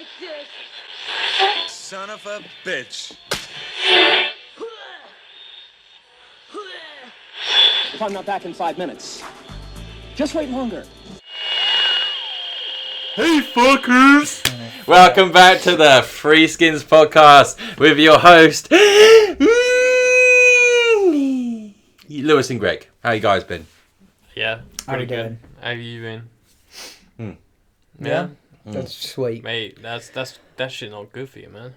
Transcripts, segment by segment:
like this. Son of a bitch. If I'm not back in 5 minutes, just wait longer. Hey fuckers! Welcome back to the Threeskins podcast with your host, Lewis and Greg. How you guys been? Yeah, pretty good. How have you been? Yeah. That's sweet. Mate, that shit not good for you, man.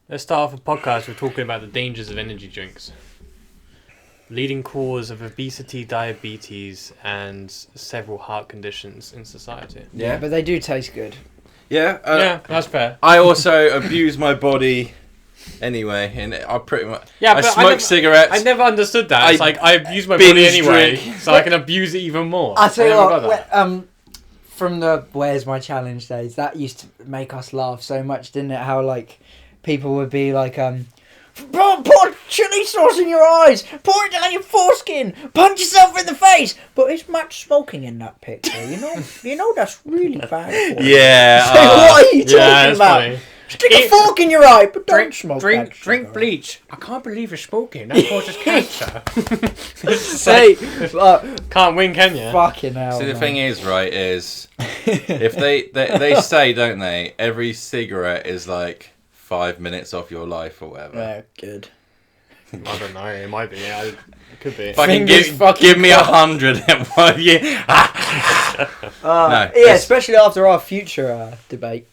Let's start off a podcast. We're talking about the dangers of energy drinks. Leading cause of obesity, diabetes, and several heart conditions in society. Yeah, but they do taste good. Yeah? Yeah, that's fair. I also abuse my body anyway, and I pretty much... Yeah, I but smoke cigarettes. I never understood that. It's like, I abuse my body anyway, so I can abuse it even more. I tell you what, from the Where's My Challenge days, that used to make us laugh so much, didn't it? How, like, people would be like, pour chili sauce in your eyes, pour it down your foreskin, punch yourself in the face. But it's much smoking in that picture, you know? You know that's really bad for you. Yeah. So what are you talking about? Funny. Stick a fork in your eye, but don't smoke that shit, Drink bleach. I can't believe you're smoking. That causes cancer. Say, Can't win, can you? fucking hell. See, the man. thing is, right, is if they say, don't they, every cigarette is like 5 minutes off your life or whatever. Yeah, good. I don't know. It might be. Yeah, it could be. Fucking Fingers give me 100 in 1 year. No, Yeah, it's- especially after our future debate.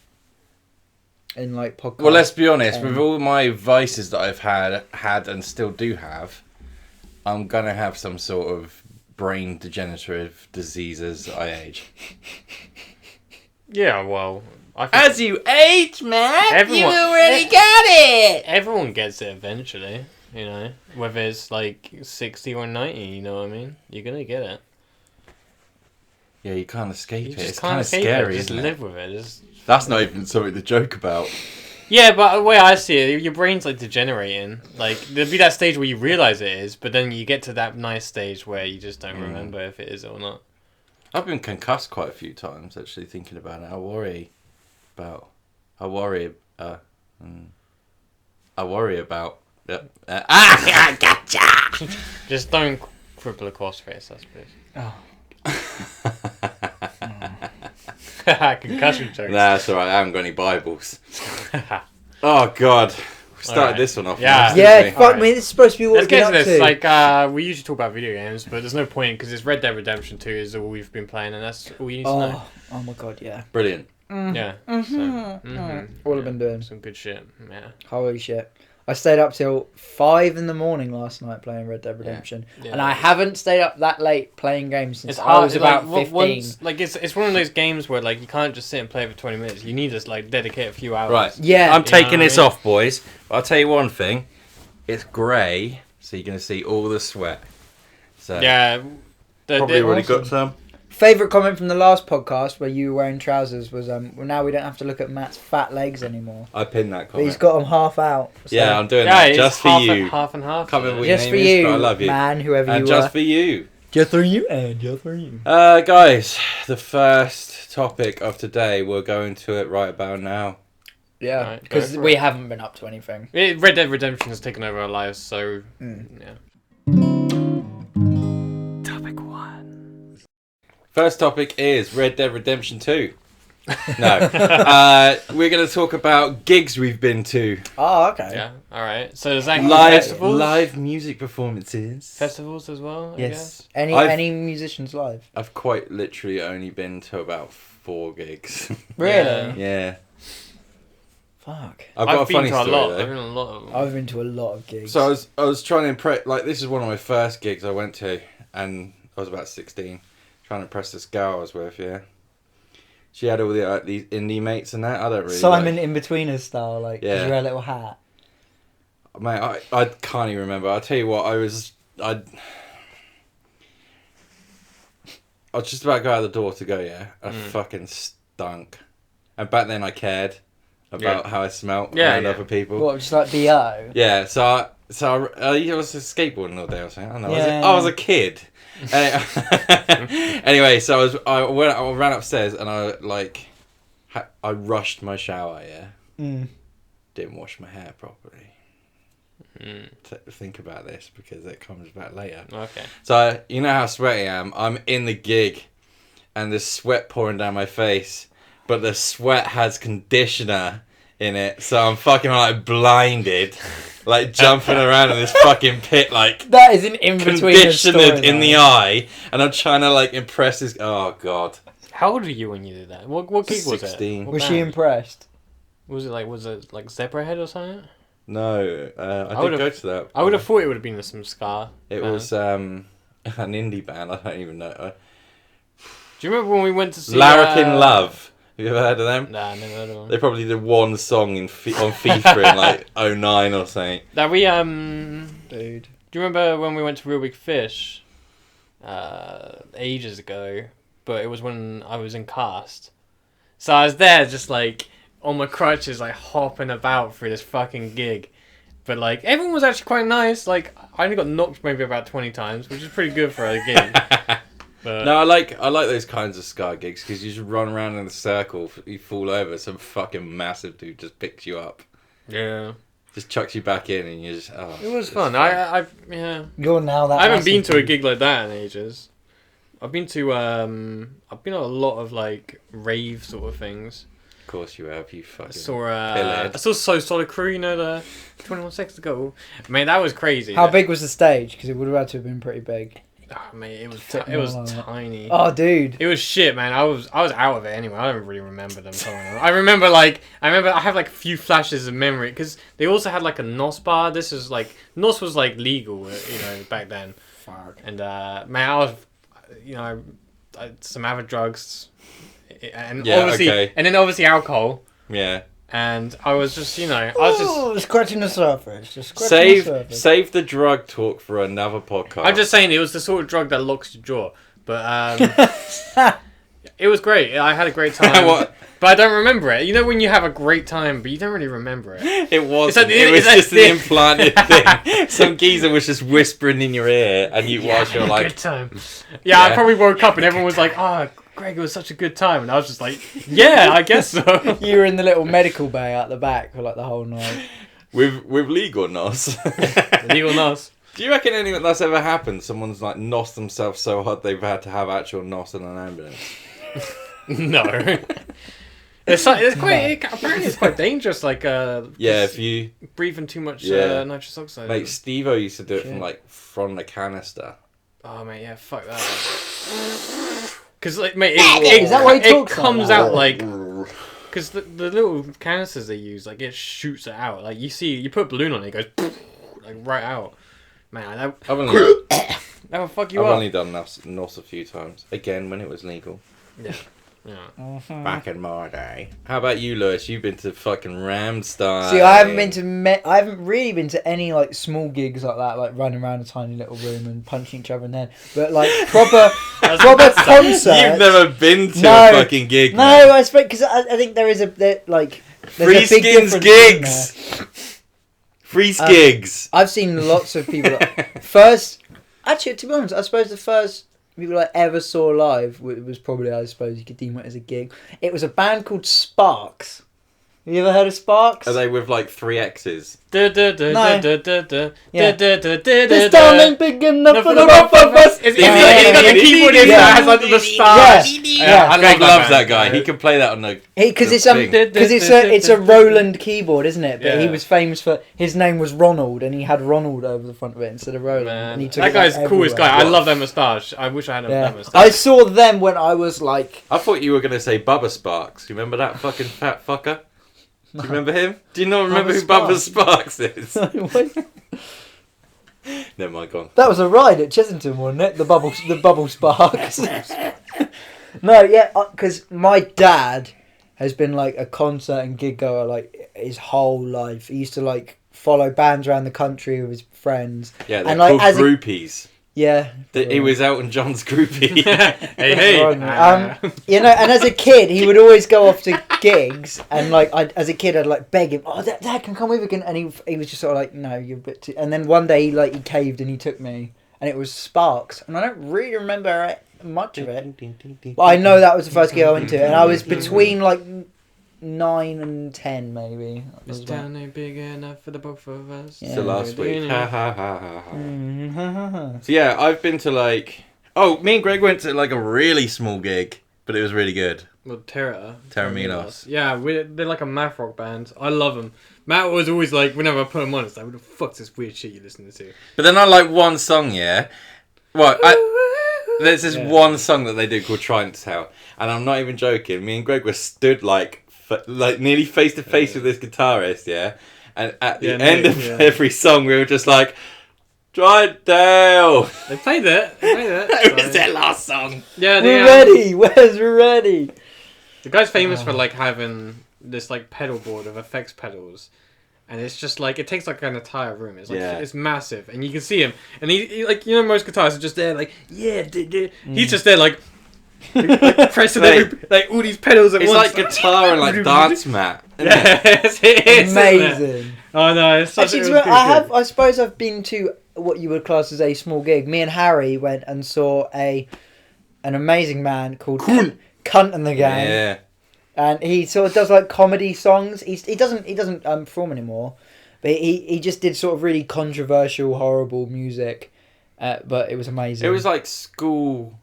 In like podcast. Well, let's be honest. With all my vices that I've had and still do have, I'm gonna have some sort of brain degenerative disease as I age. Yeah, well, I think As you age, man, you Everyone- already got it. everyone gets it eventually. You know, whether it's like 60 or 90. You know what I mean? You're gonna get it. Yeah, you can't escape You it. just It's can't kind of escape scary, it. Just isn't it? live with it. Just... That's not even something to joke about. Yeah, but the way I see it, your brain's like degenerating. Like there'll be that stage where you realize it is, but then you get to that nice stage where you just don't remember if it is or not. I've been concussed quite a few times, actually, thinking about it. I worry about. I gotcha! Just don't cripple a crossface, I suppose. Oh. Concussion jokes. Nah, that's alright, I haven't got any Bibles. Oh, God. We started Alright. this one off. Yeah. nice, didn't Yeah, we? fuck Alright. me. This is supposed to be what Let's we've been get up to this. to. Like, we usually talk about video games, but there's no point because it's Red Dead Redemption 2 is all we've been playing, and that's all you need to know. Oh my god, yeah. Brilliant. Yeah. What I've been doing. Some good shit. Yeah. Holy shit. I stayed up till 5 in the morning last night playing Red Dead Redemption. Yeah. And I haven't stayed up that late playing games since It's I hard. was about like, 15. It's one of those games where like you can't just sit and play for 20 minutes. You need to like dedicate a few hours. Right. Yeah. I'm taking what I this mean? off, boys. But I'll tell you one thing. It's grey, so you're going to see all the sweat. So Yeah. probably already got some. Favourite comment from the last podcast where you were wearing trousers was, well, now we don't have to look at Matt's fat legs anymore. I pinned that But comment. he's got them half out. So Yeah, I'm doing Yeah, that it's just for half you. half and half. Can't remember what your just name for is, you, but I love you. man, whoever And you just are. for you. Just for you and just for you. Guys, the first topic of today, we're going to it right about now. Yeah, Right, because go for we it. haven't been up to anything. Red Dead Redemption has taken over our lives, so yeah. Topic 1. First topic is Red Dead Redemption 2. No. We're going to talk about gigs we've been to. Oh, okay. Yeah. All right. So does that include festivals? Live music performances. Festivals as well. I Yes. guess? Any musicians live? I've quite literally only been to about 4 gigs. Really? Yeah. Fuck. I've got a been funny to a story lot. I've though. been to a lot of them. I've been to a lot of gigs. So I was trying to impress, like this is one of my first gigs I went to, and I was about 16, trying to impress this girl I was with, yeah. She had all the these indie mates and that, I don't really Simon like. In-Betweeners style, like, Yeah. you wear a little hat. Mate, I can't even remember. I'll tell you what, I was just about to go out the door to go, yeah. I fucking stunk. And back then I cared about how I smelt around other people. What, just like B.O.? Yeah, so I was skateboarding all day or something. I don't know. Yeah. I was a kid. Anyway, so I ran upstairs and I like I rushed my shower, yeah. Mm. Didn't wash my hair properly. Think about this because it comes back later. Okay. So, you know how sweaty I am? I'm in the gig and there's sweat pouring down my face, but the sweat has conditioner in it, so I'm fucking like blinded, like jumping around in this fucking pit, like That is an in-between conditioned in the eye, and I'm trying to like impress this. Oh god. How old were you when you did that? What gig was it? 16. What Was she band? impressed? Was it like Zebrahead or something? No, I would've- did go to that. I would have thought it would have been some ska. It band. was an indie band. I don't even know. Do you remember when we went to see Larrikin Love. Have you ever heard of them? Nah, never heard of them. They probably did one song on FIFA in like 09 or something. That we Dude. Do you remember when we went to Real Big Fish? Ages ago, but it was when I was in cast. So I was there, just like on my crutches, like hopping about through this fucking gig. But like everyone was actually quite nice. Like I only got knocked maybe about 20 times, which is pretty good for a gig. But No, I like those kinds of ska gigs because you just run around in a circle, you fall over, some fucking massive dude just picks you up, yeah, just chucks you back in, and you just it was it's fun. I yeah. You're now that. I haven't been massive to a dude. gig like that in ages. I've been to I've been to a lot of like rave sort of things. Of course you have, you I fucking saw So Solid Crew, you know, the 21 Seconds to Go. Man, that was crazy. How big was the stage? Because it would have had to have been pretty big. Oh, mate, it was Took it was more like that. tiny. Oh, dude. It was shit, man. I was out of it anyway. I don't really remember them coming on. I remember I have like a few flashes of memory because they also had like a NOS bar. This is like NOS was like legal, back then. Fuck. And man, I was, some other drugs, and Yeah, obviously, okay. and then obviously alcohol. yeah. And I was just, I was just. Ooh, scratching the surface. Just scratching the surface. Save the drug talk for another podcast. I'm just saying it was the sort of drug that locks your jaw. But it was great. I had a great time. What? But I don't remember it. You know when you have a great time, but you don't really remember it. It was. It's like- It was it's like just the- an implanted thing. Some geezer was just whispering in your ear, and whilst you're Good like, time. Yeah, I Yeah. probably woke up and everyone was like, "Oh, Greg, it was such a good time," and I was just like, "Yeah, I guess so." You were in the little medical bay at the back for like the whole night. with legal nos. Legal nos. Do you reckon anything that's ever happened? Someone's like nosed themselves so hard they've had to have actual nos in an ambulance. No. Apparently it's quite dangerous. Like Yeah, if you breathing too much Yeah. nitrous oxide. mate, Steve-O used to do it Shit. from like from the canister. Oh mate, yeah, fuck that. Because like, mate, it, Is that why he it talks like comes that? out like, because the little canisters they use, like it shoots it out. Like you put a balloon on it, it goes like right out. Man, I've only, that would fuck you I've up. only done nos a few times. Again, when it was legal. Yeah, yeah. Back in my day. How about you, Lewis? You've been to fucking Ramstein. See, I haven't been to I haven't really been to any like small gigs like that, like running around a tiny little room and punching each other in the head. But like proper concerts. You've never been to No. a fucking gig, No, man. I suppose because I think there's a big Threeskins difference in gigs. Free gigs. I've seen lots of people. Actually, to be honest, I suppose the first people I ever saw live was probably, I suppose you could deem it as a gig. It was a band called Sparks. Have you ever heard of Sparks? Are they with like 3 X's? Yeah. The This town ain't big enough for the both of us. It's got the keyboard in that has like the stars. Yeah. I Greg love loves that band. guy. He can play that on the. Because the it's thing. it's a Roland keyboard, isn't it? But he Yeah. was famous for his name was Ronald, and he had Ronald over the front of it instead of Roland. Man, And he took that it, guy's like, the coolest guy. everywhere. I love that moustache. I wish I had that Yeah. moustache. I saw them when I was like, I thought you were gonna say Bubba Sparks. You remember that fucking fat fucker? Do you remember him? Do you not remember who Bubba Sparks is? Never mind, gone. that was a ride at Chessington, wasn't it? The bubble sparks. No, yeah, because my dad has been like a concert and gig goer like his whole life. He used to like follow bands around the country with his friends. Yeah, they're And, like, called as a- groupies. Yeah, He was Elton John's groupie. hey. you know, and as a kid, he would always go off to gigs, and like, as a kid, I'd like beg him, "Oh, Dad can come with again," and he was just sort of like, "No, you're a bit too." And then one day, he caved and he took me, and it was Sparks, and I don't really remember much of it, but I know that was the first gig I went to, and I was between like 9 and 10 maybe. This town ain't big enough for the both of us. Yeah. So last week. Ha ha ha ha ha. Mm. So yeah, I've been to like... Oh, me and Greg went to like a really small gig, but it was really good. Well, Terra Milos. Yeah, they're like a math rock band. I love them. Matt was always like, whenever I put them on, it's like, what the fuck's this weird shit you listening to? But then I like one song, yeah? Well, there's this one song that they do called Trying to Tell, and I'm not even joking. Me and Greg were stood like nearly face to face with this guitarist, yeah? And at the end of every song, we were just like, Try to tell. They played it. It was their last song. Yeah, We're ready. Where's we're ready? The guy's famous for like having this like pedal board of effects pedals, and it's just like it takes like an entire room. It's like it's massive, and you can see him, and he like most guitarists are just there like he's just there like pressing like all these pedals at it's once. It's like guitar and like dance mat. Yes, it is. Amazing. Oh no, it's such Actually, I suppose I've been to what you would class as a small gig. Me and Harry went and saw an amazing man called Cunt and the Gang. Yeah. And he sort of does like comedy songs. He doesn't perform anymore, but he just did sort of really controversial, horrible music. But it was amazing. It was like school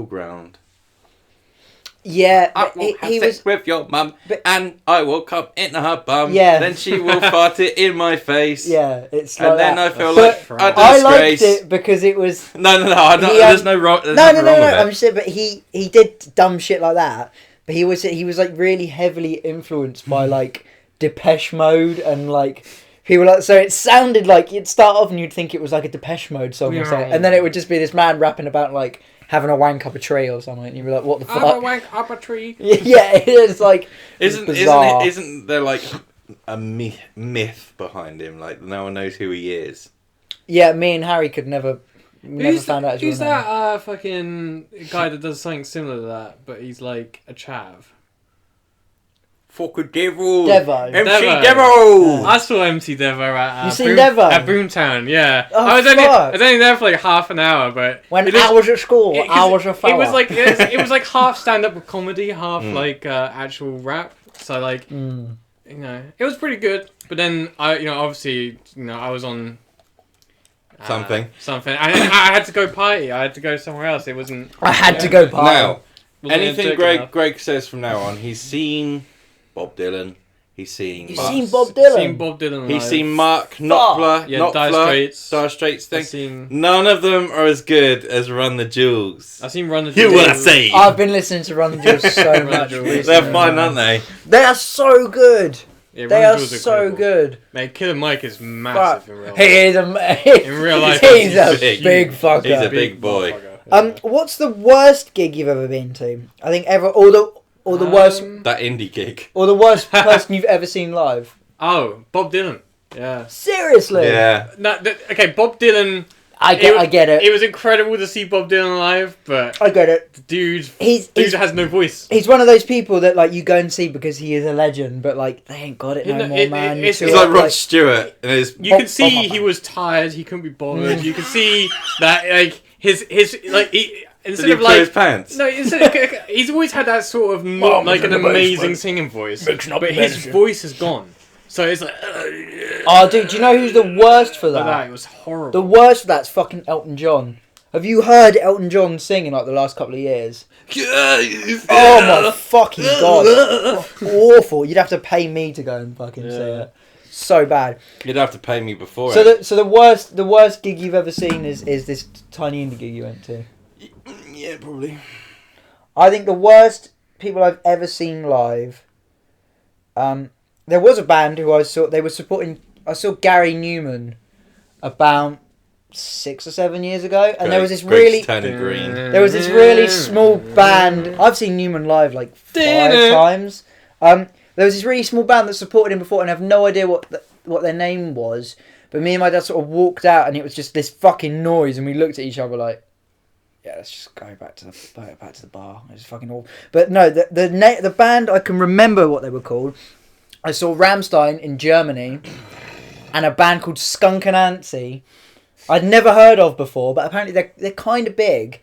ground. Yeah, I will have sex with your mum, and I will come in her bum. Yeah. Then she will fart it in my face. Yeah, it's like and then that. I feel But like I liked it because it was. No. There's no wrong. There's No. nothing wrong with it. I'm just saying, but he did dumb shit like that. But he was like really heavily influenced by like Depeche Mode and like people like. So it sounded like you'd start off and you'd think it was like a Depeche Mode song or something, and then it would just be this man rapping about like having a wank up a tree or something. And you'd be like, what the fuck? I'm a wank up a tree. Yeah, it is like. Isn't there like a myth behind him? Like no one knows who he is. Yeah, me and Harry could never found out. Who's that fucking guy that does something similar to that, but he's like a chav? Fucking Devo. Devo. MC Devo. Devo. I saw MC Devo at You seen Devo? at Boomtown. Yeah, Oh, I was fuck. only there for like half an hour, but When it I was at school, I was a fella. It was like it was like half stand up comedy, half like actual rap. So like you know, it was pretty good. But then I obviously I was on. Something. I had to go party. I had to go somewhere else. It wasn't. I had to go party. Now, Wasn't anything it Greg says from now on, he's seen Bob Dylan. He's seen. You've seen Bob Dylan? Seen Bob Dylan. He's live. seen Mark Knopfler. Yeah, Dire Straits thing. I've seen. None of them are as good as Run the Jewels. I've seen Run the You Jewels. will see. I've been listening to Run the Jewels so much recently. They're fine, aren't they? They are so good. Yeah, They Run are the Jewels so incredible. good. Mate, Killer Mike is massive in real life. He is In real life, he's a big. big fucker. He's a big boy. motherfucker. What's the worst gig you've ever been to? I think ever, or the worst, That indie gig. or the worst person you've ever seen live. Oh, Bob Dylan. Yeah. Seriously. Yeah. No, okay, Bob Dylan. I get it. It was incredible to see Bob Dylan live, but I get it. the dude He's has no voice. He's one of those people that like you go and see because he is a legend, but like they ain't got it no more, man. it's He's like Rod Stewart. And his You could see he was tired. He couldn't be bothered. You could see that like his like instead Did he of put like his pants? no, he's always had that sort of like an amazing singing voice, but his voice is gone. So it's like Oh, dude, do you know who's the worst for that? it was horrible. The worst for that's fucking Elton John. Have you heard Elton John sing in like the last couple of years? Oh my fucking god. Awful. You'd have to pay me to go and fucking see it. So bad. You'd have to pay me before So it. the worst gig you've ever seen is this tiny indie gig you went to. Yeah, probably. I think the worst people I've ever seen live. There was a band who I saw. They were supporting. I saw Gary Newman about 6 or 7 years ago, and there was this really. turning green. There was this really small band. I've seen Newman live like 5 times. There was this really small band that supported him before, and I have no idea what their name was. But me and my dad sort of walked out, and it was just this fucking noise, and we looked at each other like, "Yeah, let's just go back to the bar." It was fucking awful. But no, the band I can remember what they were called. I saw Rammstein in Germany, and a band called Skunk and Antsy. I'd never heard of before, but apparently they're kind of big.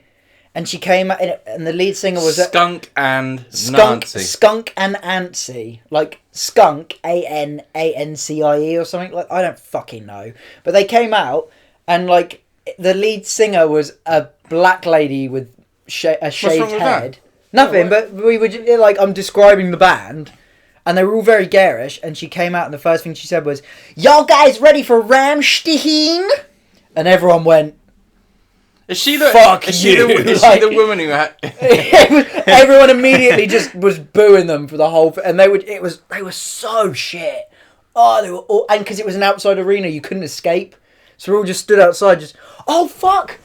and she came out, and the lead singer was Skunk and Nancy. Skunk and Ancy, like Skunk Anancie or something. Like, I don't fucking know, but they came out, and like the lead singer was a black lady with a shaved wrong with head. that? Nothing, but we were like, I'm describing the band, and they were all very garish. And she came out, and the first thing she said was, "Y'all guys ready for Rammstein?" And everyone went, Is she the? Fuck is she you. the, is Like- she the woman who had? everyone immediately just was booing them for the whole, and they were so shit. Oh, they were all, and because it was an outside arena, you couldn't escape, so we all just stood outside, just oh fuck.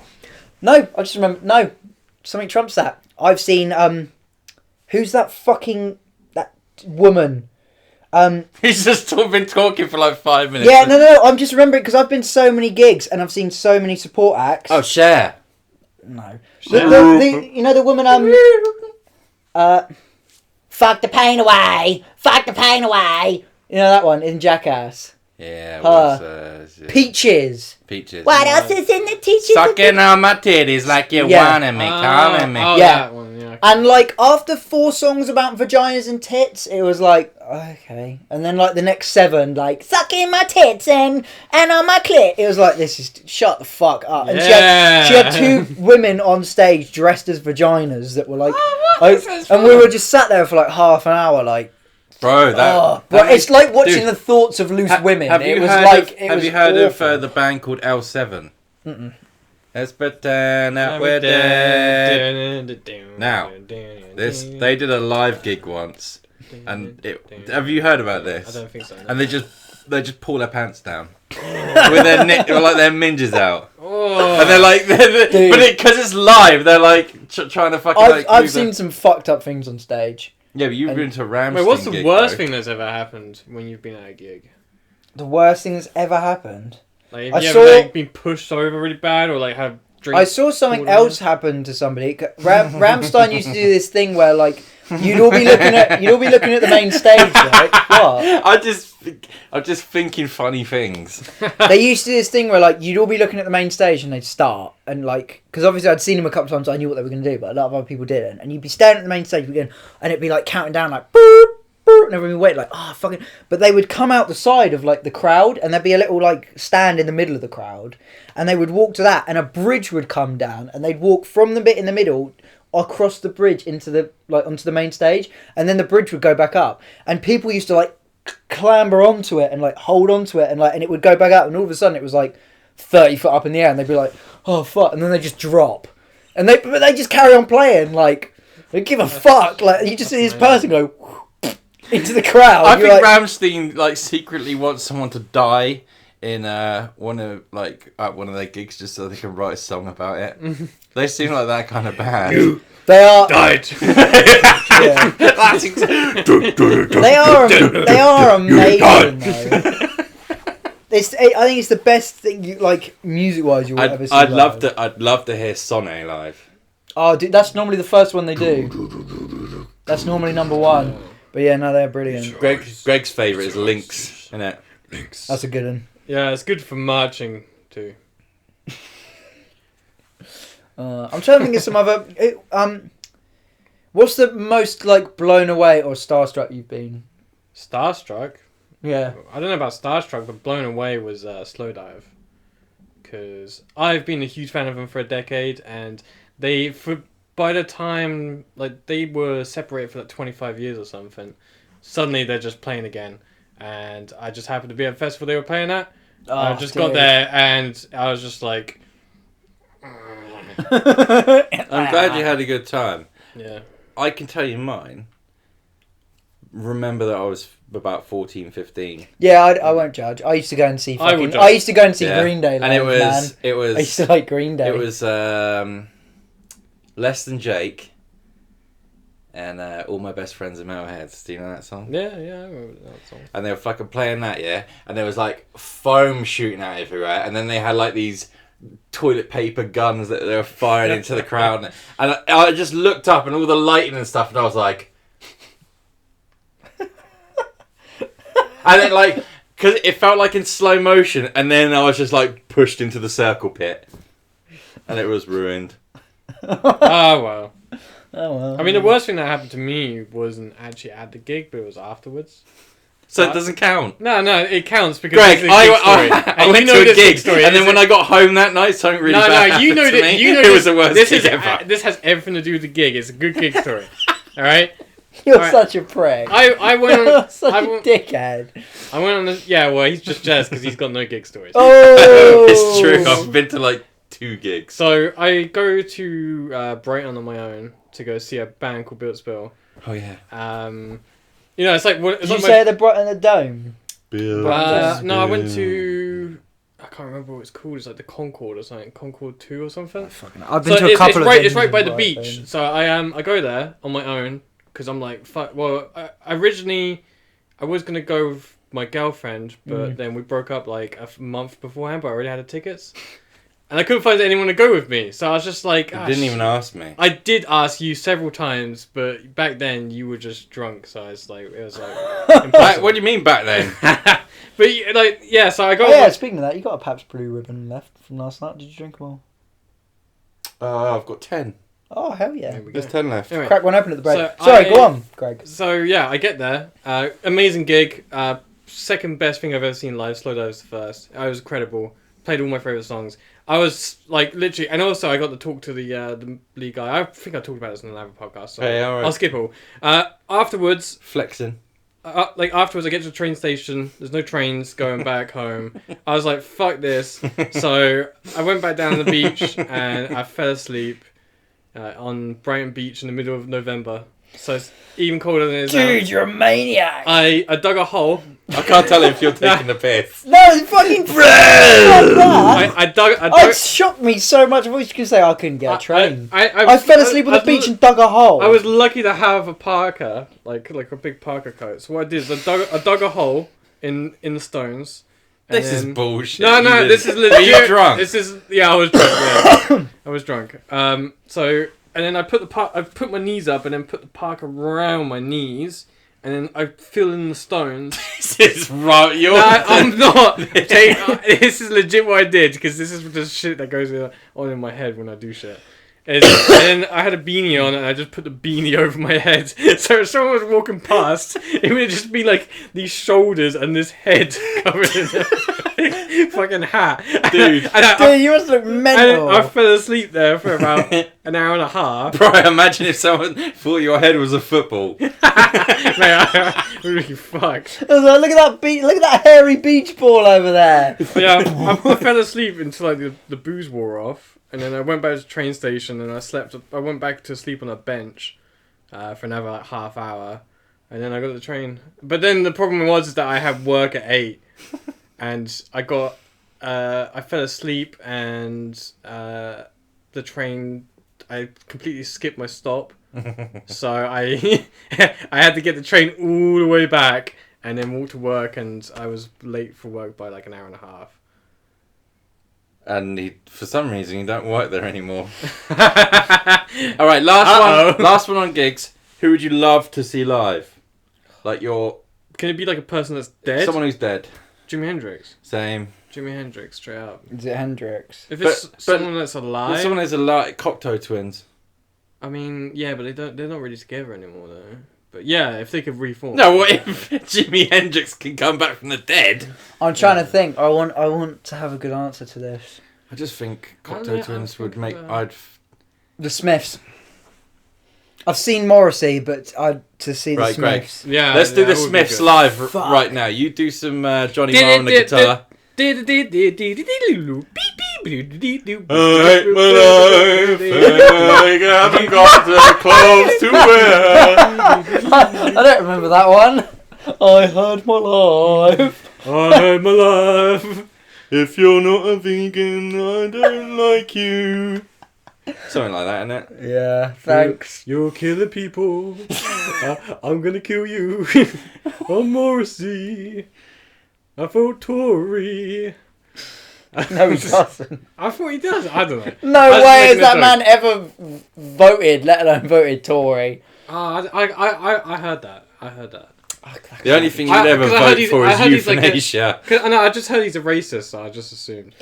No, I just remember something trumps that. I've seen who's that woman? He's just been talking for like 5 minutes. Yeah, no, I'm just remembering because I've been so many gigs and I've seen so many support acts. Oh, Cher. No, you know the woman fuck the pain away, you know that one in Jackass. Yeah. Her. Peaches. Peaches. What else is in the teachers? Sucking on my titties like you wanted me, calling me. Oh, Yeah. that one, yeah. And like after 4 songs about vaginas and tits, it was like okay. And then like the next 7, like sucking my tits and on my clit. It was like this is shut the fuck up. And she had 2 women on stage dressed as vaginas that were like, and we were just sat there for like half an hour, like. Bro, But it's like watching dude, the thoughts of loose women. Have It you was heard like of, it have was you heard awful. of the band called L7? Mm-mm. Let's pretend that we're dead. Now, they did a live gig once, and have you heard about this? I don't think so. No. And they just pull their pants down with their like their minges out, and they're like, but because it's live, they're like trying to fucking. I've seen some fucked up things on stage. Yeah, but you've been to Rammstein. Wait, what's the gig, worst though. thing that's ever happened when you've been at a gig? The worst thing that's ever happened. Like, I have you saw- ever like, been pushed over really bad, or like have drinks? I saw something poured on else happen to somebody. Rammstein used to do this thing where like you'd all be looking at the main stage, right? What? I'm just thinking funny things. They used to do this thing where like you'd all be looking at the main stage and they'd start and like because obviously I'd seen them a couple times, so I knew what they were going to do, but a lot of other people didn't. And you'd be staring at the main stage again, and it'd be like counting down like boop, boop, and everyone would wait like oh fucking. But they would come out the side of like the crowd, and there'd be a little like stand in the middle of the crowd, and they would walk to that, and a bridge would come down, and they'd walk from the bit in the middle across the bridge into the like onto the main stage, and then the bridge would go back up, and people used to like clamber onto it and like hold onto it and like and it would go back up, and all of a sudden it was like 30 foot up in the air, and they'd be like oh fuck, and then they just drop, and they just carry on playing like they give a fuck, like you just see this person go into the crowd. I think like, Rammstein like secretly wants someone to die in one of their gigs just so they can write a song about it. They seem like that kind of band. they are died. yeah. they are amazing though. I think it's the best thing you like music wise you'll ever see. I'd live. love to hear Sonne live. Oh, dude, that's normally the first one they do. That's normally number 1. But yeah, no, they're brilliant. Greg's favourite is Lynx, isn't it? That's a good one. Yeah, it's good for marching too. I'm trying to think of some other. What's the most like blown away or starstruck you've been? Starstruck. Yeah. I don't know about Starstruck, but blown away was Slow Dive, because I've been a huge fan of them for a decade, and by the time like they were separated for like 25 years or something, suddenly they're just playing again, and I just happened to be at a festival they were playing at. I just got there and I was just like, I'm glad you had a good time. yeah. I can tell you mine. Remember that I was about 14, 15. Yeah, I won't judge. I used to go and see. I would judge. I used to go and see Yeah. Green Day. And it live, man. was I used to like Green Day. It was Less Than Jake and All My Best Friends Are Metalheads. Do you know that song? Yeah, I remember that song. And they were fucking playing that, yeah? And there was like foam shooting out everywhere, and then they had like these toilet paper guns that they were firing into the crowd, and I just looked up and all the lighting and stuff, and I was like... And then like... Because it felt like in slow motion, and then I was just like pushed into the circle pit. And it was ruined. Oh well. Oh well. I mean, the worst thing that happened to me wasn't actually at the gig, but it was afterwards. So it doesn't count. No, it counts because Greg, it's a gig story. I went to a gig, and then when I got home that night, something really bad you know happened to that. me. You know it was the worst gig ever. This has everything to do with the gig. It's a good gig story. All right. You're Alright. such a prick. I went on. You're such I a went, dickhead. I went on the. Yeah, well, he's just jealous because he's got no gig stories. Oh, It's true. I've been to like 2 gigs. So I go to Brighton on my own to go see a band called Built Spill. Oh yeah. You know, it's like it's Did like you say the Brighton the Dome? no, I went to. I can't remember what it's called. It's like the Concord or something. Concord 2 or something. I've been to a couple of It's right by the venues in beach. Brighton. So I go there on my own because I'm like, fuck. Well, originally I was gonna go with my girlfriend, but then we broke up like a month beforehand. But I already had the tickets, and I couldn't find anyone to go with me. So I was just like, You didn't even ask me. I did ask you several times, but back then you were just drunk. So it was like impossible. What do you mean back then? But like, yeah. So I got. Oh yeah, speaking of that, you got a Pabst Blue Ribbon left from last night. Did you drink them all? I've got 10. Oh hell yeah! There we go. There's 10 left. Anyway, Crack one open at the break. So Sorry, I- go on, Greg. So yeah, I get there. Amazing gig. Second best thing I've ever seen live. Slow Dive's the first. I was incredible. Played all my favorite songs. I was like literally, and also I got to talk to the lead guy. I think I talked about this in another podcast. So Hey, all right. I'll skip all. Afterwards, Flexing. afterwards, I get to the train station. There's no trains going back home. I was like, fuck this. So I went back down to the beach and I fell asleep on Brighton Beach in the middle of November. So it's even colder than it is now. Dude, you're a maniac. I dug a hole. I can't tell if you're taking the piss. No, it's fucking fuck that. I dug. It shocked me so much. I thought you could say I couldn't get a train. I I fell asleep on the beach and dug a hole. I was lucky to have a parka, like a big parka coat. So what I did is I dug a hole in the stones. and This is then- bullshit. No, You didn't- this is Are legit. you drunk? This is I was drunk. Yeah. I was drunk. So and then I put my knees up and then put the parka around my knees. And then I fill in the stones. This is right. You're. No, I'm not. This is legit what I did because this is just shit that goes on in my head when I do shit. And then I had a beanie on and I just put the beanie over my head. So if someone was walking past, it would just be like these shoulders and this head covered in a fucking hat. Dude. Dude, you must look mental. I fell asleep there for about an hour and a half. Bro, imagine if someone thought your head was a football. Mate, I would be fucked. I was like, look at that look at that hairy beach ball over there. But yeah, I fell asleep until like the booze wore off. And then I went back to the train station and I went back to sleep on a bench for another like half hour. And then I got the train. But then the problem was is that I had work at 8. And I fell asleep and the train, I completely skipped my stop. So I had to get the train all the way back and then walk to work. And I was late for work by like an hour and a half. And for some reason, you don't work there anymore. All right, last one on gigs. Who would you love to see live? Like Can it be like a person that's dead? someone who's dead. Jimi Hendrix. Same. Jimi Hendrix, straight up. Is it Hendrix? If it's But- someone that's alive, Someone who's alive. Cocteau Twins. I mean, yeah, but they're not really together anymore though. But yeah, if they could reform. No, what if Jimi Hendrix can come back from the dead? I'm trying to think. I want to have a good answer to this. I just think I don't Cocteau know, Twins I would think make. that- The Smiths. I've seen Morrissey, but to see the Right, Greg. Smiths. Yeah, Let's do the that would be Smiths good. live Fuck. right now. You do some Johnny Marr on the guitar. I hate my life. I haven't got the clothes to wear. I don't remember that one. I had my life. I had my life. If you're not a vegan, I don't like you. Something like that, isn't it? Yeah, thanks. You're killing people. I'm gonna kill you. I'm Morrissey. I vote Tory. No, he doesn't. I thought he does. I don't know. No I was way has making a that joke. man ever voted, let alone voted Tory. I heard that. I heard that. The only thing you'd ever 'cause I heard vote he's- for I is heard he's like a- euthanasia. I just heard he's a racist, so I just assumed.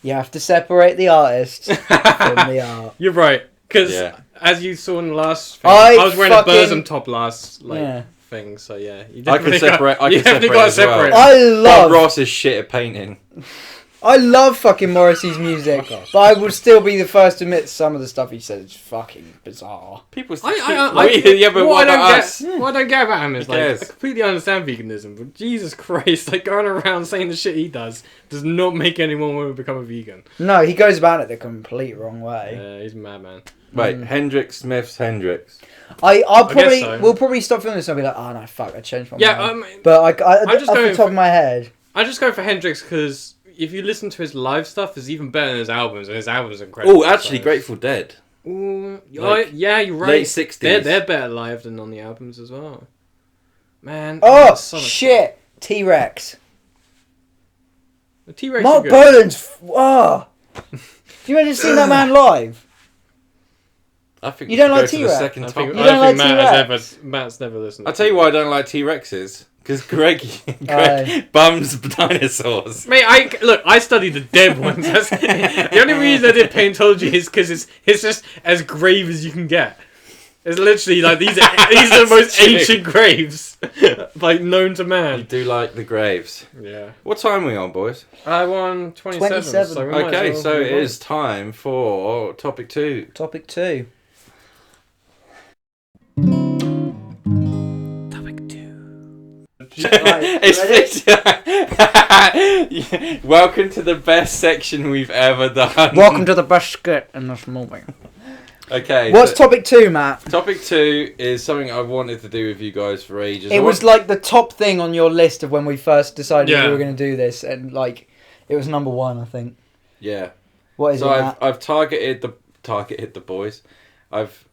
You have to separate the artist from the art. You're right. Because Yeah. as you saw in the last thing, I I was wearing fucking- a Burzum top last Yeah. thing, so yeah. You I can separate. I you can definitely separate got as to separate. well. I Bob love Ross is shit at painting. I love fucking Morrissey's music, but I would still be the first to admit some of the stuff he says is fucking bizarre. People. yeah, but what what I about don't us? get, what I don't get about him is Who like, cares? I completely understand veganism, but Jesus Christ, like going around saying the shit he does not make anyone want to become a vegan. No, he goes about it the complete wrong way. Yeah, he's a madman. Wait, Hendrix Smith's Hendrix. I'll guess probably so. we'll probably stop filming this and I'll be like, oh no, fuck, I changed my Yeah, mind. But I'm just off going the top for- of my head, I just go for Hendrix because if you listen to his live stuff, it's even better than his albums, and his albums are incredible. Oh, actually, so- Grateful Dead. Ooh, Like, yeah, you're right. late 60s. They're better live than on the albums as well. Man. oh that's so much shit, T-Rex, fun. The T-Rex Mark are good. Bolan's. Oh, do you imagine seeing that man live? I think You we don't should like go to the T-Rex? second I top. think, You I don't don't like think T-Rex? Matt's never listened. I'll tell you why I don't like T-Rexes. Because Greg Aye. bums dinosaurs. Mate, I studied the dead ones. That's, the only reason I did paleontology is because it's just as grave as you can get. It's literally like these are the most true. ancient graves, like known to You man. do like the graves. Yeah. What time are we on, boys? I won 27. 27. So we might Okay, as well so move it on. is time for topic 2. Topic 2. It's welcome to the best section we've ever done. Welcome to the best skit in this movie. Okay. What's so topic 2, Matt? topic 2 is something I've wanted to do with you guys for ages. It was like the top thing on your list of when we first decided Yeah. we were going to do this, and like it was number 1, I think. yeah. What is So it, Matt? I've targeted the boys. I've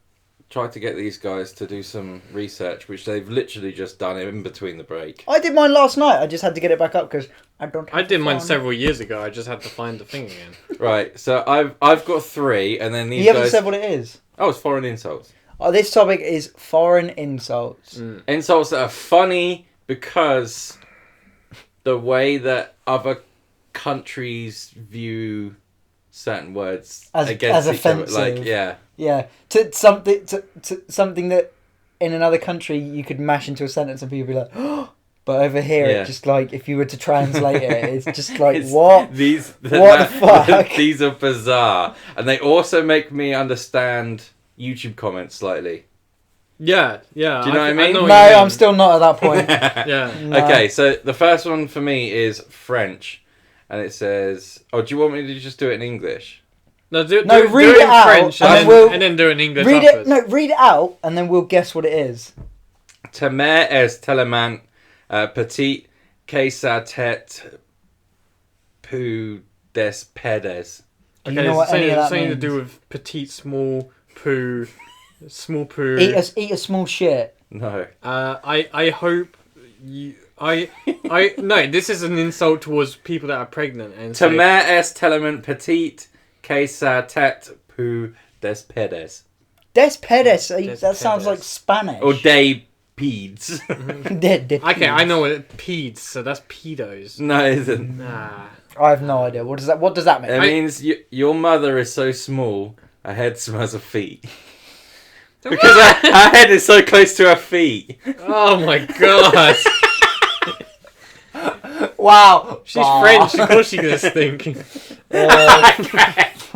tried to get these guys to do some research, which they've literally just done in between the break. I did mine last night. I just had to get it back up because I don't. I have did mine fun. several years ago. I just had to find the thing again. Right. So I've got 3, and then these You haven't guys. said what it is. Oh, it's foreign insults. Oh, this topic is foreign insults. Insults that are funny because the way that other countries view certain words As against each offensive. other. Like, yeah. Yeah, to something that in another country you could mash into a sentence and people be like, oh, but over here Yeah. it just like if you were to translate it, it's just like It's- what? These What the fuck? These are bizarre, and they also make me understand YouTube comments slightly. Yeah, yeah. Do you know what I mean? know No, what you mean. I'm still not at that point. Yeah. No. Okay, so the first one for me is French, and it says, "Oh, do you want me to just do it in English?" No, do No, it read it in out, French and and, then we'll- and then do it in English Read afterwards. it. No, read it out, and then we'll guess what it is. Ta mère est tellement petite que sa tête peut des pédés. Do Okay, you know what any of that something to means? do with petite, small poo, small poo. Eat a small shit. No. I hope you. No, this is an insult towards people that are pregnant and Ta say, mère est tellement petite que sa tête peut des pédés. Des pedes. Des That sounds pedes. like Spanish. Or des peds. Des Okay, I pedes. know what peds, so that's pedos. No, it isn't. Nah. I have no idea. What does that mean? It means your mother is so small, her head smells of feet. Because her head is so close to her feet. Oh my god. Wow. She's Bah. French, of course she's gonna stink.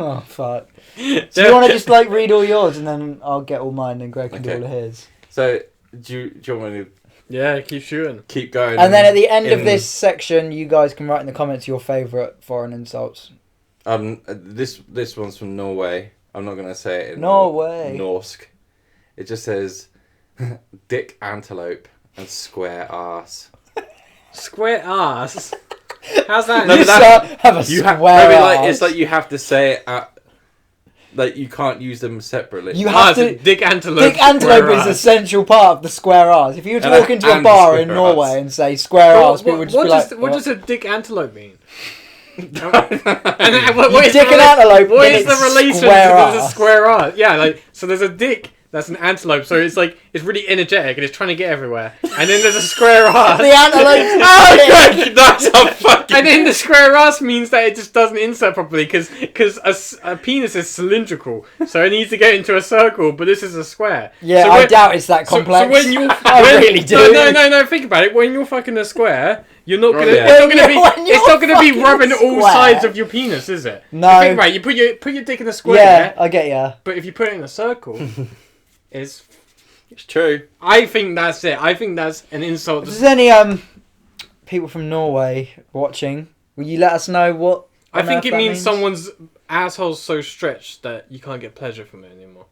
Oh fuck. Do you want to just like read all yours and then I'll get all mine and Greg can do Okay. all of his? So, do you want me to Yeah, keep shooting. keep going? And then at the end of in- this section, you guys can write in the comments your favourite foreign insults. This one's from Norway. I'm not gonna say it in Norway. Norsk. It just says dick antelope and square ass. Square ass. How's that? No, You but that- sir have a You square have no, like ass. it's like you have to say it at, like you can't use them separately. You Ah, have so to. dick antelope. Dick antelope square is an ass. essential part of the square ass. If you were to And walk into a and bar in square Norway ass. and say square Well, ass, people would just what be does, like, what "What?" does a dick antelope mean? And You what is dick the an rela- antelope, What then is the it's relation to square there's a ass. square ass? Yeah, like so there's a dick That's an antelope, so it's like it's really energetic and it's trying to get everywhere. And then there's a square ass. The antelope. Oh, that's a fucking. And then the square ass means that it just doesn't insert properly because a penis is cylindrical, so it needs to get into a circle. But this is a square. Yeah, So I when- doubt it's that So complex. when you, I really do. No. Think about it. When you're fucking a square, you're not gonna. Right, yeah. It's not When gonna be. you're It's not gonna be fucking rubbing a all square. sides of your penis, is it? No. Think about it. You put your dick in a square. Yeah, I get ya. But if you put it in a circle, it's. It's true. I think that's it. I think that's an insult. If there's any people from Norway watching, will you let us know what? I on think earth it that means someone's asshole's so stretched that you can't get pleasure from it anymore.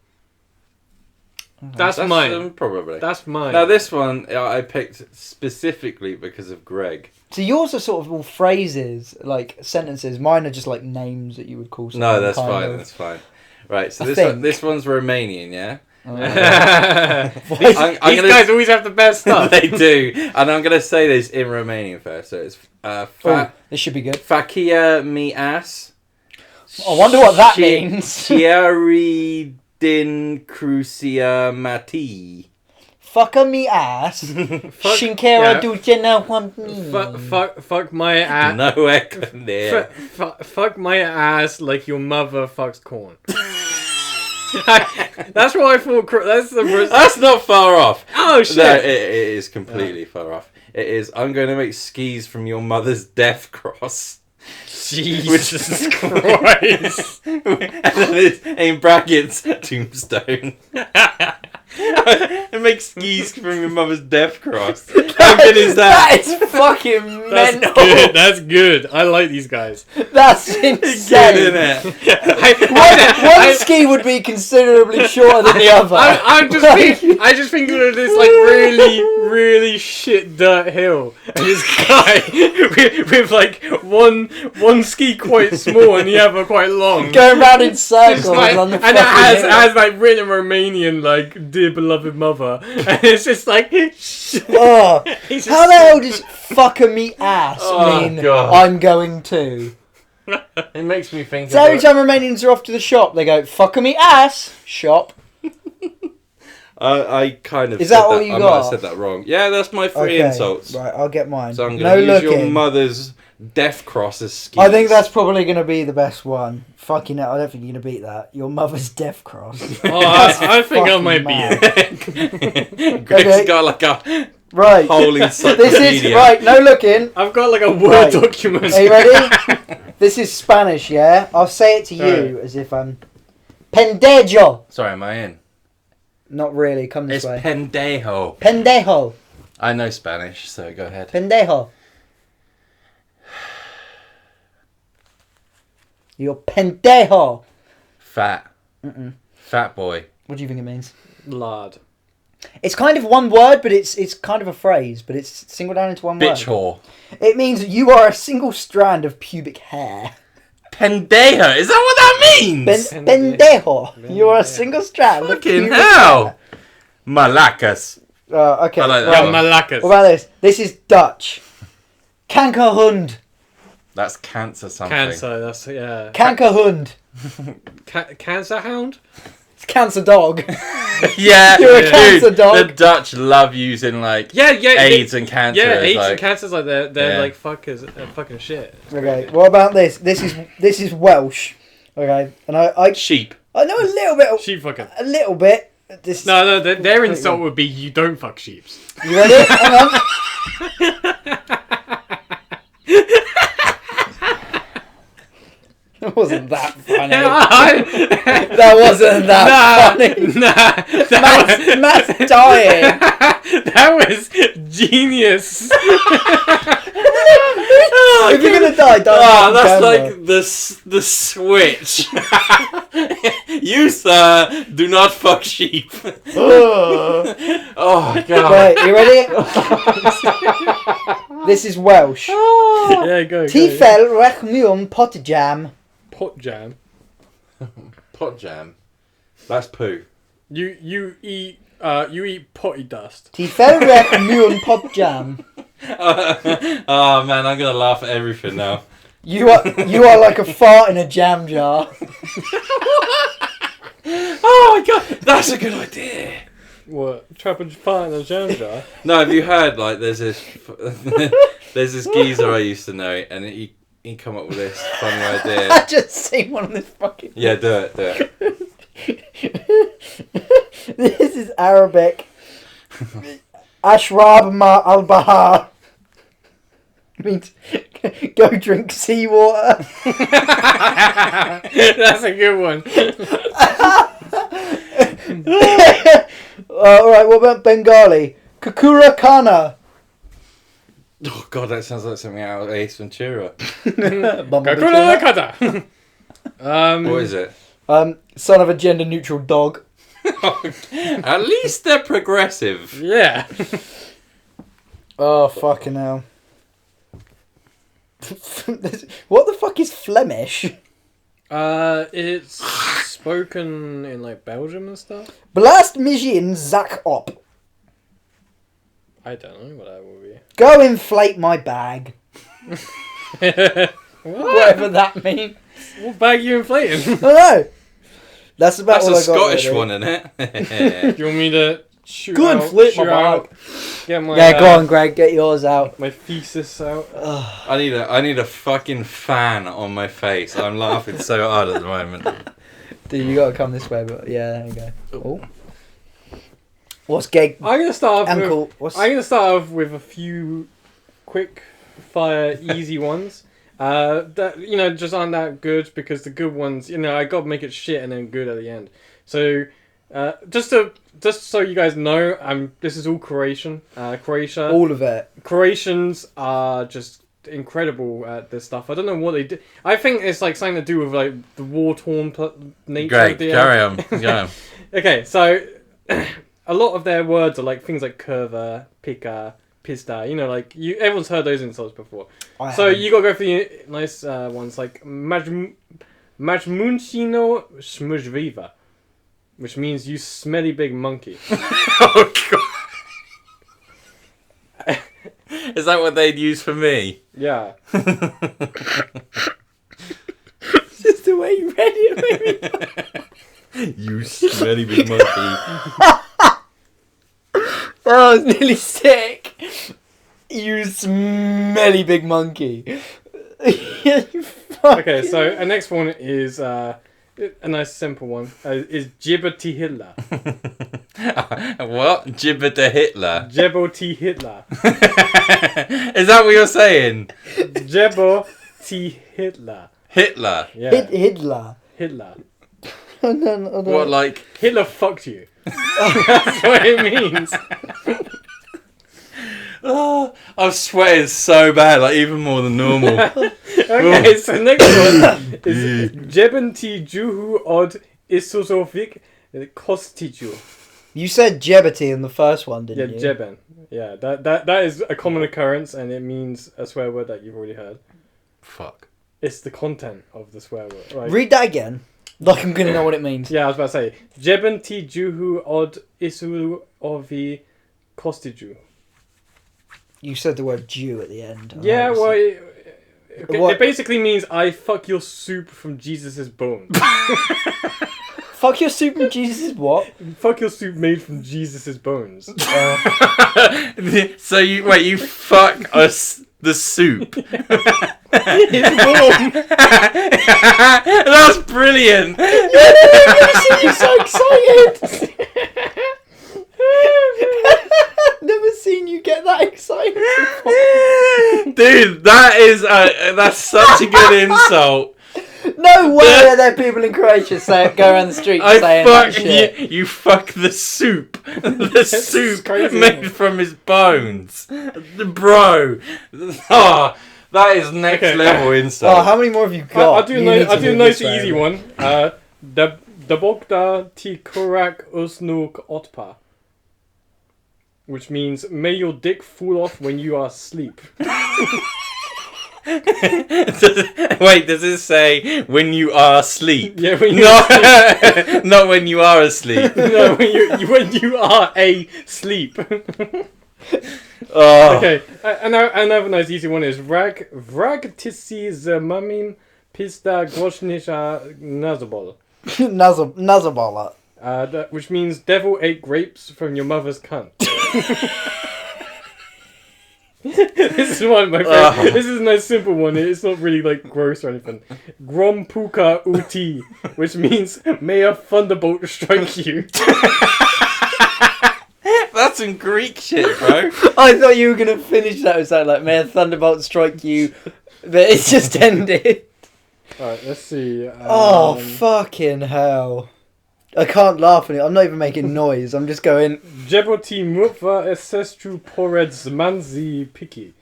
That's mine. Probably. That's mine. Now this one I picked specifically because of Greg. So yours are sort of all phrases, like sentences. Mine are just like names that you would call. No, something that's kind fine. of. That's fine. Right. So I this think. this one's Romanian, yeah. These I'm these gonna- guys always have the best stuff. They do, and I'm gonna say this in Romanian first. So it's Oh, this should be good. Fakia mi ass. I wonder what that Shi- means. Chiari din crucia mati. Fucker me ass. Shinkera yeah. ducena want Fuck my ass. No echo there. Fuck my ass like your mother fucks corn. That's what I thought. That's not far off. Oh shit! No, it is completely far off. It is. I'm going to make skis from your mother's death cross. Jesus Christ! And then it's in brackets tombstone. It makes skis from your mother's death cross. How good is that? That is fucking That's mental. good. That's good. I like these guys. That's Good, insane. isn't it? One ski would be considerably shorter than the other. I just think of this like really shit dirt hill, and this guy with like one ski quite small and the other quite long. Going round in It's circles like, on the and fucking it has, hill. has like written in Romanian like "Dear beloved mother," and it's just like. Oh, He's just how the hell does "fucker me ass" Oh, mean? God. I'm going to. It makes me think. So every time Romanians are off to the shop, they go "fucker me ass" shop. I kind of. Is said that all you I got? might have said that wrong. Yeah, that's my three insults. Right, I'll get mine. So I'm no going to use your looking. mother's death cross as skis. I think that's probably going to be the best one. Fucking hell, I don't think you're going to beat that. Your mother's death cross. Oh, I think I fucking might mad. be it. Greg's Okay. got like a Right. whole This encyclopedia. is right. No looking. I've got like a Word Right. document. Are you ready? This is Spanish, yeah. I'll say it to you Alright. as if I'm pendejo. Sorry, am I in? Not really. Come this It's way. pendejo. Pendejo. I know Spanish, so go ahead. Pendejo. You're pendejo. Fat. Mm-mm. Fat boy. What do you think it means? Lard. It's kind of one word, but it's kind of a phrase, but it's singled down into one Bitch word. whore. It means you are a single strand of pubic hair. Pendejo. Is that what that means? Pendejo. You are a single strand of Fucking pubic hell. hair. Malacas. Okay. I like that right. one. Malacas. What about this? This is Dutch. Kankerhund. That's cancer something. Cancer. That's yeah. Kankerhund. Cancer hound. It's cancer dog. Yeah. You're a dude, cancer dog. The Dutch love using like Yeah. AIDS and cancer. Yeah, as, AIDS like, and cancer's like they're Yeah. like fucking shit. Okay. What about this? This is Welsh. Okay. And I sheep. know a little bit. Sheep fucking. A little bit. This. No, their insult would be you don't fuck sheeps. You ready? Hang on. It wasn't that funny. That wasn't that funny. Matt's dying. That was genius. If you're gonna die, die. Oh, on that's camera. like the switch. You, sir, do not fuck sheep. Oh, God. Right, you ready? This is Welsh. Yeah, go. Tifel rechmium pot jam. Pot jam. Pot jam. That's poo. You eat potty dust. Tifel rechmium pot jam. Oh, man, I'm going to laugh at everything now. You are like a fart in a jam jar. Oh my god, that's a good idea. What? Trap a fart in a jam jar? No, have you heard, like, there's this geezer I used to know, and he come up with this funny idea. I just seen one of this fucking... Yeah, do it. This is Arabic. Ashrab ma al-bahar. Means go drink seawater. That's a good one. Alright, what about Bengali? Kukura Kana. Oh god, that sounds like something out of Ace Ventura. Kakura Kata. What is it? Son of a gender neutral dog. At least they're progressive. Yeah. Oh, fucking hell. What the fuck is Flemish? It's spoken in like Belgium and stuff. Blast Mijin Zak op. I don't know what that will be. Go inflate my bag. Whatever that means. What bag are you inflating? I don't know. That's about That's all a I got. Scottish really. one, isn't it? You want me to shoot Go and out, flip shoot my out, bag. get my Yeah, go on, Greg. Get yours out. my thesis out. I need a fucking fan on my face. I'm laughing so hard at the moment. Dude, you gotta come this way, but yeah, there you go. Oh. What's Geg? I'm gonna start off. Uncle, I'm gonna start off with a few quick fire, easy ones. That just aren't that good because the good ones, I gotta make it shit and then good at the end. So, just so you guys know, this is all Croatian. Croatia. All of it. Croatians are just incredible at this stuff. I don't know what they do. I think it's like something to do with like the war-torn nature Great, of the carry on. Go on. Okay, so a lot of their words are like things like curva, pika, pista. Everyone's heard those insults before. So you gotta go for the nice ones like majmuncino smuzviva, which means you smelly big monkey. Oh god. Is that what they'd use for me? Yeah. Just the way you read it, maybe. You smelly big monkey. Oh, I was nearly sick. You smelly big monkey. You Okay, so our next one is a nice simple one. Is Jibberty Hitler. What? Gibber to Hitler? Jebbo-T Hitler. Is that what you're saying? Jebbo-T Hitler. Hitler? Yeah. Hitler. Hitler. What, like... Hitler fucked you. That's what it means. Oh, I'm sweating so bad, like even more than normal. Okay, so next one is Jebenti Juhu od Isusovik Kostiju. You said Jebberty in the first one, didn't you? Yeah, Jeben. Yeah, that is a common occurrence and it means a swear word that you've already heard. Fuck. It's the content of the swear word. Right? Read that again. Like I'm gonna know what it means. Yeah, I was about to say Jebenti Juhu od Isuovi Kostiju. You said the word Jew at the end. Yeah, well, What? it basically means I fuck your soup from Jesus' bones. Fuck your soup and Jesus what? Fuck your soup made from Jesus' bones. So you fuck us the soup. It's warm. That's brilliant. You're so excited. Never seen you get that excited before. Dude, that's such a good insult. No way are there people in Croatia go around the street saying that shit. You fuck the soup. The soup crazy, made isn't it? from his bones. Bro. Oh, that is next level insult. Oh, how many more have you got? I'll do You need to a move nice this way. easy one. Dabokta ti korak usnuk otpa. Which means, may your dick fall off when you are asleep. Wait, does it say when you are asleep? Yeah, when you're asleep. Not when you are asleep. No, when you are asleep. Oh. Okay, another nice easy one is vrag tisi z mamim pista groshnisha nazabol. Nazabala. Which means devil ate grapes from your mother's cunt. This is one of my favorite. This is a nice simple one. It's not really like gross or anything. Grompuka uti, which means may a thunderbolt strike you. That's some Greek shit, bro. I thought you were gonna finish that with something like "May a thunderbolt strike you," but it's just ended. Alright, let's see. Oh fucking hell! I can't laugh at it. I'm not even making noise. I'm just going. Jeboti mutva esestru poreds manzi piki.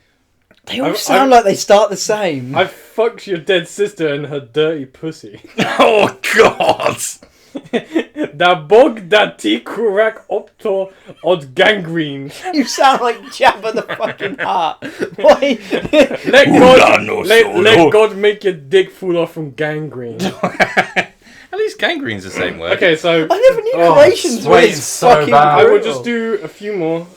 They all sound like they start the same. I fucked your dead sister in her dirty pussy. Oh God! Da bog da ti kurak opto od gangrene. You sound like Jabba the fucking Hutt. Why? Let God make your dick fall off from gangrene. At least gangrene's the same word. Okay, so I never knew Croatians were sweating so fucking bad. I will brutal. just do a few more.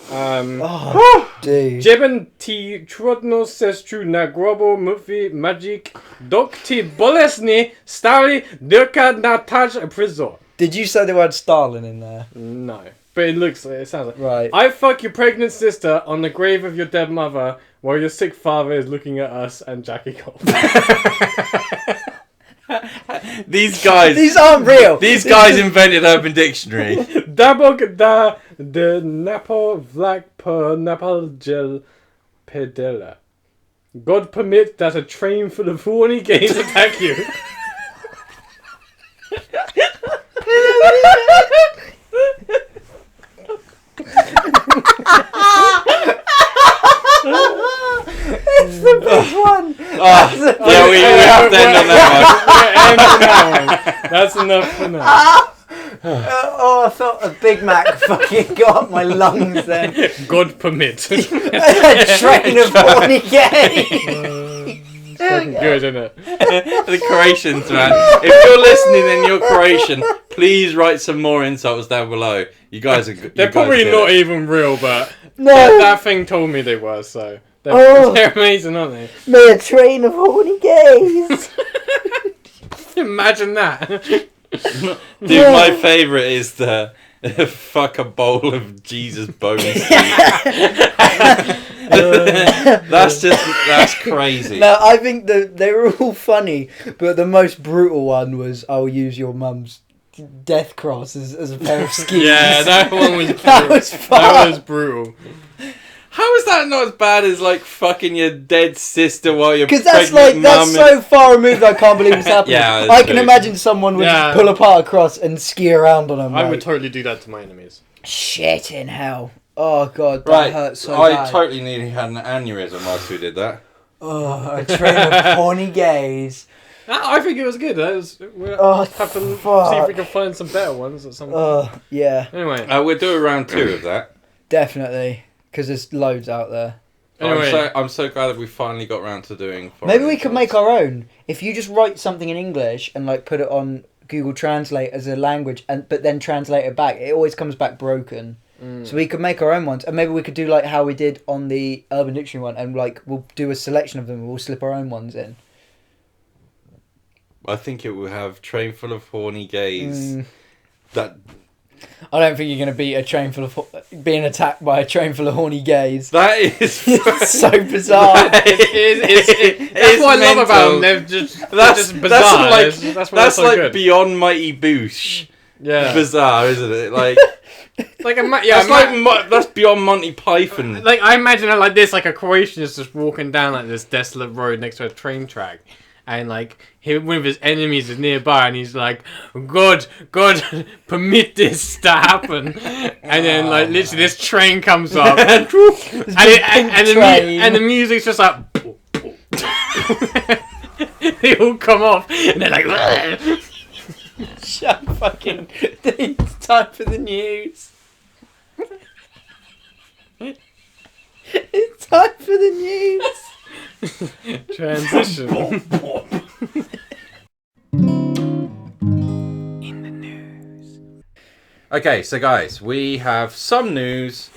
Dude. Jeben ti trudno sestru na grobo mutvi magic dok ti bolesni stali dirka na taj prizo. Did you say the word Stalin in there? No, but it sounds like Right. I fuck your pregnant sister on the grave of your dead mother while your sick father is looking at us and jacking off. These guys. These aren't real. These guys invented Urban Dictionary. Dabog da de napo vlak per napal gel pedela. God permit that a train full of horny gays attack you. It's the best one. Yeah, we have to end on that That's enough for now. Oh, I felt a Big Mac fucking got up my lungs then. God permit. A train of horny gays. Fucking good, isn't it? The Croatians, man. If you're listening and you're Croatian, please write some more insults down below. You guys are good. They're probably not even real, but No. that thing told me they were, so they're amazing, aren't they? May a train of horny gays. Imagine that. Dude, my favourite is the fuck a bowl of Jesus bones. That's crazy. No, I think they were all funny, but the most brutal one was I'll use your mum's death cross as a pair of skis. Yeah, that one was brutal. That was fun. That was brutal. How is that not as bad as like fucking your dead sister while you're Because pregnant? that's so far removed. I can't believe it's happening. Yeah, I can true. imagine someone would just pull apart a cross and ski around on them. I would totally do that to my enemies. Shit in hell. Oh god, that Right, hurts so I bad. totally nearly had an aneurysm whilst we did that. Oh, a train of horny gays. I think it was good. We'll have to fuck. see if we can find some better ones or something. Yeah, Anyway, We'll do a round 2 of that. definitely. Because there's loads out there. Anyway. I'm so glad that we finally got round to doing. Maybe we could make our own. If you just write something in English and like put it on Google Translate as a language, but then translate it back, it always comes back broken. So we could make our own ones, and maybe we could do like how we did on the Urban Dictionary one, and like we'll do a selection of them. And we'll slip our own ones in. I think it will have train full of horny gays. That I don't think you're gonna beat a train full of being attacked by a train full of horny gays. that is It's so bizarre. That's what I love about them. They're just bizarre. That's why they're so like good. beyond Mighty Boosh. Yeah. Bizarre, isn't it? Like Like that's beyond Monty Python. like I imagine it like this, like a Croatian is just walking down like this desolate road next to a train track, and like one of his enemies is nearby, and he's like, God, permit this to happen, and then like literally this train comes up, and the music's just like, they all come off, and they're like. Shut fucking. It's time for the news. It's time for the news. Transition. Okay, so guys, we have some news.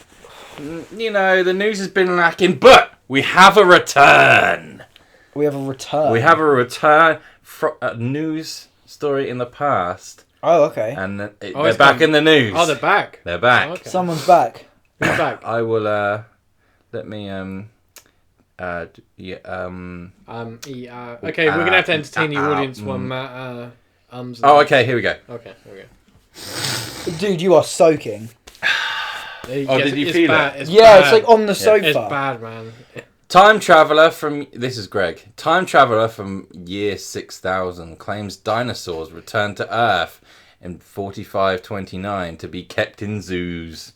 You know, the news has been lacking, but we have a return. We have a return. We have a return from news story in the past, Oh, okay. and they're it's back come- in the news. Oh, they're back. They're back. Oh, okay. Someone's back. Who's back? I will. Let me. Okay, we're gonna have to entertain the audience while Matt. Oh, okay. Here we go. Okay, here we go. Dude, you are soaking. Did you it's feel bad. it? It's Yeah, bad. it's like on the sofa. It's bad, man. Time traveler from this is Greg. Time traveler from year 6000 claims dinosaurs returned to Earth in 4529 to be kept in zoos.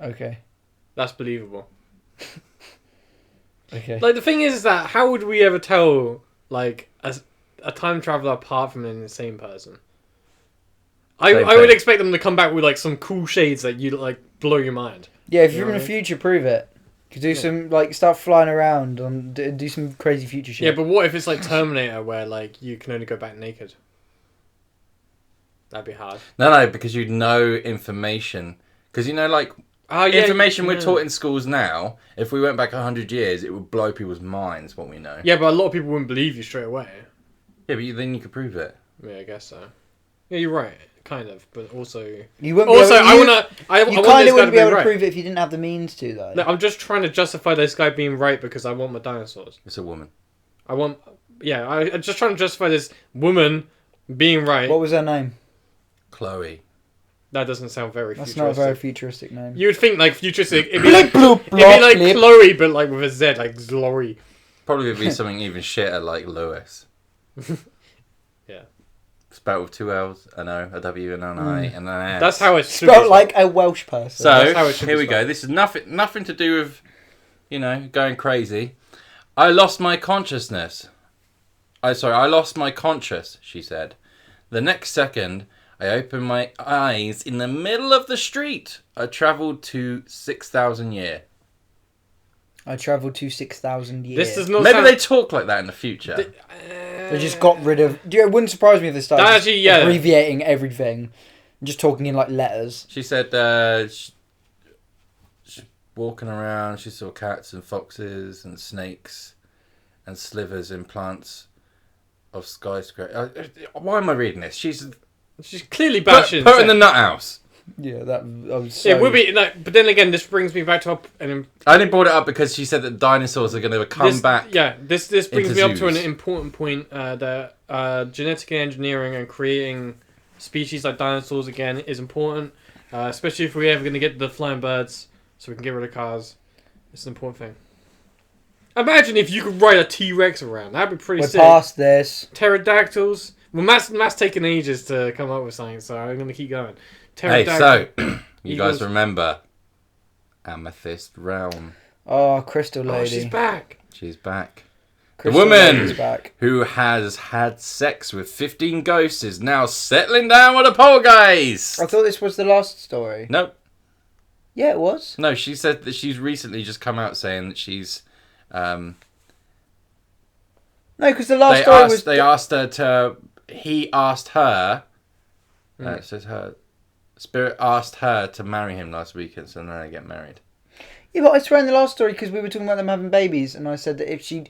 Okay. That's believable. Okay. Like the thing is that how would we ever tell like a time traveler apart from an insane person? I Same would thing. expect them to come back with like some cool shades that you like blow your mind. Yeah, if You you're know in the what I mean? future, prove it. Could do some like start flying around and do some crazy future shit. Yeah, but what if it's like Terminator where like you can only go back naked? That'd be hard. No, because you know information. Because like Oh yeah, information we're yeah. taught in schools now. If we went back 100 years, it would blow people's minds. What we know. Yeah, but a lot of people wouldn't believe you straight away. Yeah, but then you could prove it. Yeah, I guess so. Yeah, you're right, kind of, but also. You wouldn't. Also, be able, I you, want You this kind guy of to wouldn't be able to right. prove it if you didn't have the means to, though. No, I'm just trying to justify this guy being right because I want my dinosaurs. It's a woman. I'm just trying to justify this woman being right. What was her name? Chloe. That doesn't sound very That's futuristic. not a very futuristic name. You would think like futuristic. It'd be like, bloop, it'd be like blip. Chloe, but like with a Z, like Zlory. Probably would be something even shitter like Lewis. Yeah. Spelled with 2 L's, an O, a W, and an I, and an S. That's how it's Spelt like a Welsh person. That's how So it should here be we go. spelled. This is nothing to do with, going crazy. I lost my consciousness. I lost my conscious. She said. The next second, I opened my eyes in the middle of the street. I travelled to 6,000 year. I travelled to 6,000 years. This does not Maybe sound... they talk like that in the future. They just got rid of. It wouldn't surprise me if they started That just actually, yeah. abbreviating everything, and just talking in like letters. She said she's walking around. She saw cats and foxes and snakes and slivers in plants of skyscraper. Why am I reading this? She's clearly put bashing. her in the nut house. Yeah, that was. So... It would be like, but then again, this brings me back to an I only brought it up because she said that dinosaurs are going to come back. Yeah, this brings into me up to an zoos. important point that genetic engineering and creating species like dinosaurs again is important, especially if we're ever going to get the flying birds, so we can get rid of cars. It's an important thing. Imagine if you could ride a T-Rex around. That'd be pretty We're sick. past this. Pterodactyls. Well, Matt's taken ages to come up with something, so I'm going to keep going. Hey, so you Eagles. guys remember Amethyst Realm? Oh, Crystal Lady. Oh, she's back. She's back. Crystal the woman Lady's back. who has had sex with 15 ghosts is now settling down with a poltergeist. I thought this was the last story. Nope. Yeah, it was. No, she said that she's recently just come out saying that she's. No, because the last story was. They asked her to. He asked her. It says her. Spirit asked her to marry him last weekend, so now they get married. Yeah, but I swear in the last story, because we were talking about them having babies, and I said that if she.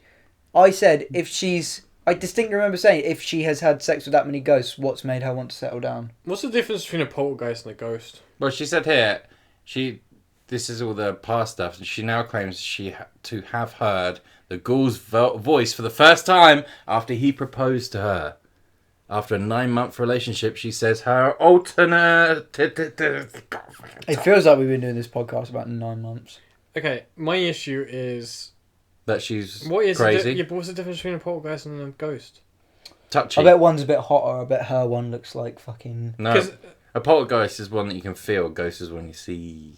I said if she's. I distinctly remember saying if she has had sex with that many ghosts, what's made her want to settle down? What's the difference between a poltergeist and a ghost? Well, she said here, this is all the past stuff, and she now claims to have heard the ghoul's voice for the first time after he proposed to her. After a 9-month relationship, she says her alternate... It feels like we've been doing this podcast about 9 months. Okay, my issue is... That she's What is crazy. yeah, but what's the difference between a poltergeist and a ghost? Touchy. I bet one's a bit hotter. I bet her one looks like fucking... No, 'Cause- a poltergeist is one that you can feel. A ghost is one you see.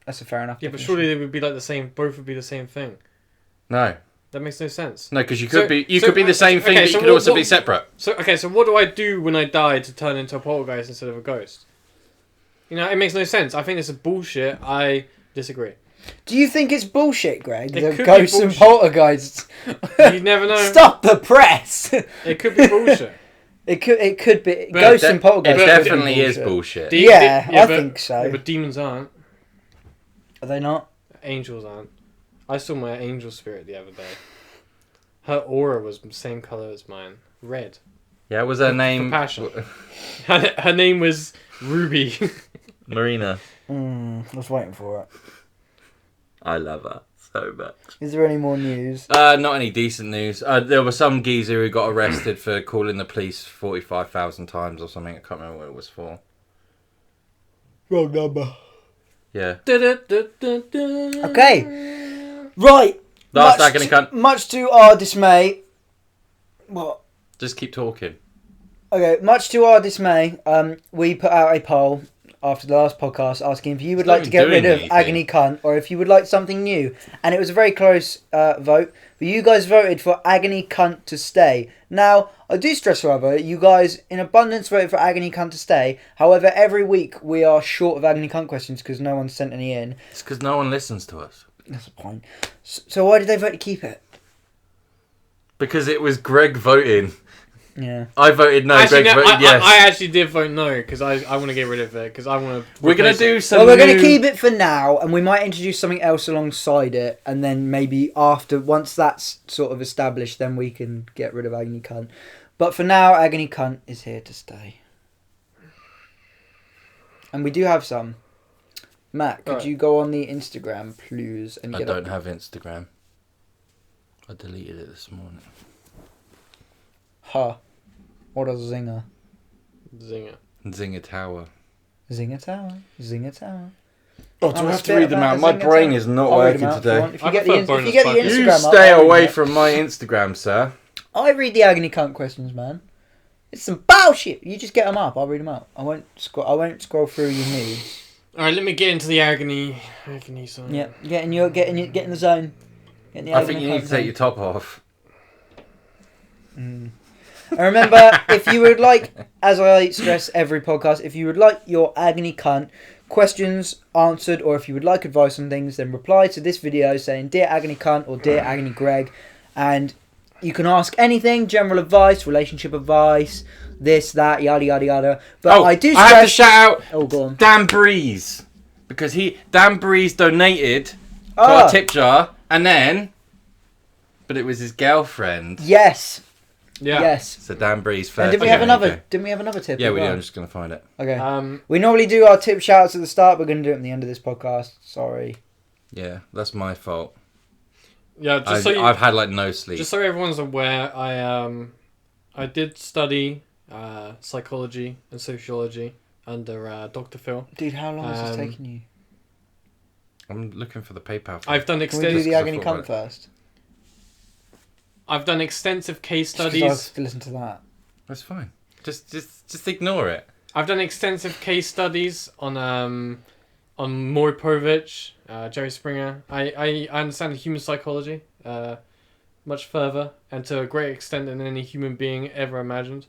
That's a fair enough. Yeah, but definition. surely they would be like the same. Both would be the same thing. No. That makes no sense. No, because you So- could be so- could be the same thing, okay, but you so could what- also be what- separate. So what do I do when I die to turn into a poltergeist instead of a ghost? You know, it makes no sense. I think this is bullshit. I disagree. Do you think it's bullshit, Greg? It The could be ghosts and bullshit. poltergeists. You never know. Stop the press. It could be bullshit. It could be But ghosts It and poltergeists. it could be definitely is bullshit. bullshit. Yeah, I but- think so. Yeah, but demons aren't. Are they not? Angels aren't. I saw my angel spirit the other day. Her aura was the same colour as mine. red. Yeah, was her name... passion. Her name was Ruby. Marina. I was waiting for it. I love her so much. Is there any more news? Not any decent news. There was some geezer who got arrested for calling the police 45,000 times or something. I can't remember what it was for. Wrong number. Yeah. Okay. Right. Last agony cunt. Much to our dismay. What? Just keep talking. Okay, much to our dismay, we put out a poll after the last podcast asking if you would like to get rid of Agony Cunt or if you would like something new. And it was a very close vote. But you guys voted for Agony Cunt to stay. Now, I do stress, however, you guys in abundance voted for Agony Cunt to stay. However, every week we are short of Agony Cunt questions because no one sent any in. It's because no one listens to us. That's the point. So why did they vote to keep it? Because it was Greg voting. Yeah. I voted no, Actually, Greg no, voted yes. I actually did vote no because I want to get rid of it because I want to. We're going to do some Well, we're going to keep it for now, and we might introduce something else alongside it, and then maybe once that's sort of established, then we can get rid of Agony Cunt. But for now, Agony Cunt is here to stay. And we do have some. Matt, could you go on the Instagram, please? And I don't have Instagram. I deleted it this morning. Huh. What a zinger. Zinger. Zinger Tower. Zinger Tower. Zinger Tower. Oh, do I'm I a have to spit read them about out? a My Zinger brain Tower. is not I'll read them working out if you want. today. If you I get the prefer Instagram You up, I'll stay read away it. from my Instagram, sir. I read the Agony Cunt questions, man. It's some bullshit. You just get them up. I'll read them out. I won't scroll through your news. All right, let me get into the agony zone. Yeah, get in the zone. Get in the I think Agony you need Cunt to take zone. your top off. And remember, if you would like, as I stress every podcast, if you would like your Agony Cunt questions answered, or if you would like advice on things, then reply to this video saying Dear Agony Cunt or Dear Agony Greg, and you can ask anything, general advice, relationship advice, this, that, yada yada yada. But I do stress... I have to shout out go on. Dan Breeze, because Dan Breeze donated to our tip jar, and then, but it was his girlfriend. Yes. Yeah. Yes. So Dan Breeze first. And didn't we have another tip? Yeah, as we well? do. I'm just gonna find it. Okay. We normally do our tip shoutouts at the start. We're going to do it at the end of this podcast. Sorry. Yeah, that's my fault. Yeah, I've had like no sleep. Just so everyone's aware, I did study psychology and sociology under Dr. Phil. Dude, how long has this taken you? I'm looking for the PayPal. I've done Can we do the Agony Cunt first? I've done extensive case Just 'cause I studies. have to listen to that. That's fine. Just ignore it. I've done extensive case studies on Maury Povich, Jerry Springer. I understand human psychology much further and to a great extent than any human being ever imagined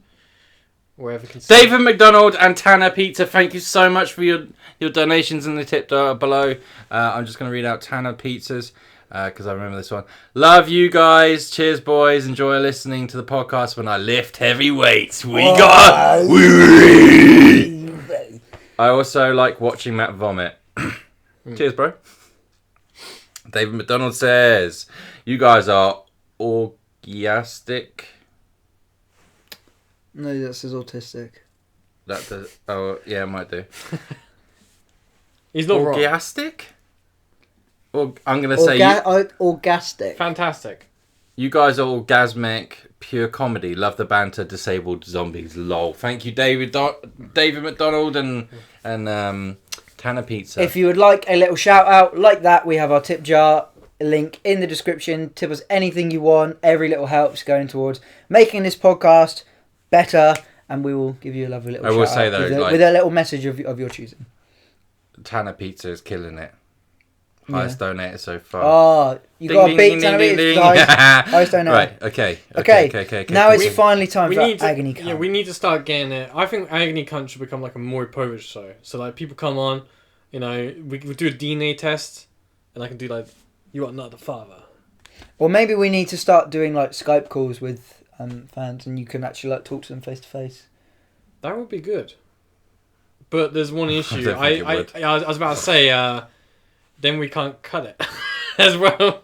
or ever considered. David McDonald and Tanner Pizza, thank you so much for your donations in the tip jar below. I'm just going to read out Tanner Pizzas because I remember this one. Love you guys. Cheers, boys. Enjoy listening to the podcast when I lift heavy weights. I also like watching Matt vomit. Cheers, bro. David McDonald says, you guys are orgiastic. No, that says autistic. That does. Oh, yeah, it might do. He's not wrong. Orgiastic? Or I'm gonna say orgastic. Fantastic. you guys are orgasmic, pure comedy. Love the banter. Disabled zombies. Lol. Thank you, David McDonald and Tanner Pizza. If you would like a little shout out like that, we have our tip jar link in the description. Tip us anything you want. Every little helps going towards making this podcast better, and we will give you a lovely little I will shout say out though, with a little message of your choosing. Tanner Pizza is killing it. Highest donator so far. Oh, you got to beat Tanner Pizza. Highest donator. Right. Okay. Now it's finally time for Agony Cunt. Yeah, we need to start getting it. I think Agony Cunt should become like a Maury Povich show. So like people come on, we do a DNA test, and I can do like, you are not the father. Or maybe we need to start doing like Skype calls with fans, and you can actually like talk to them face to face. That would be good. But there's one issue. I was about to say, then we can't cut it as well.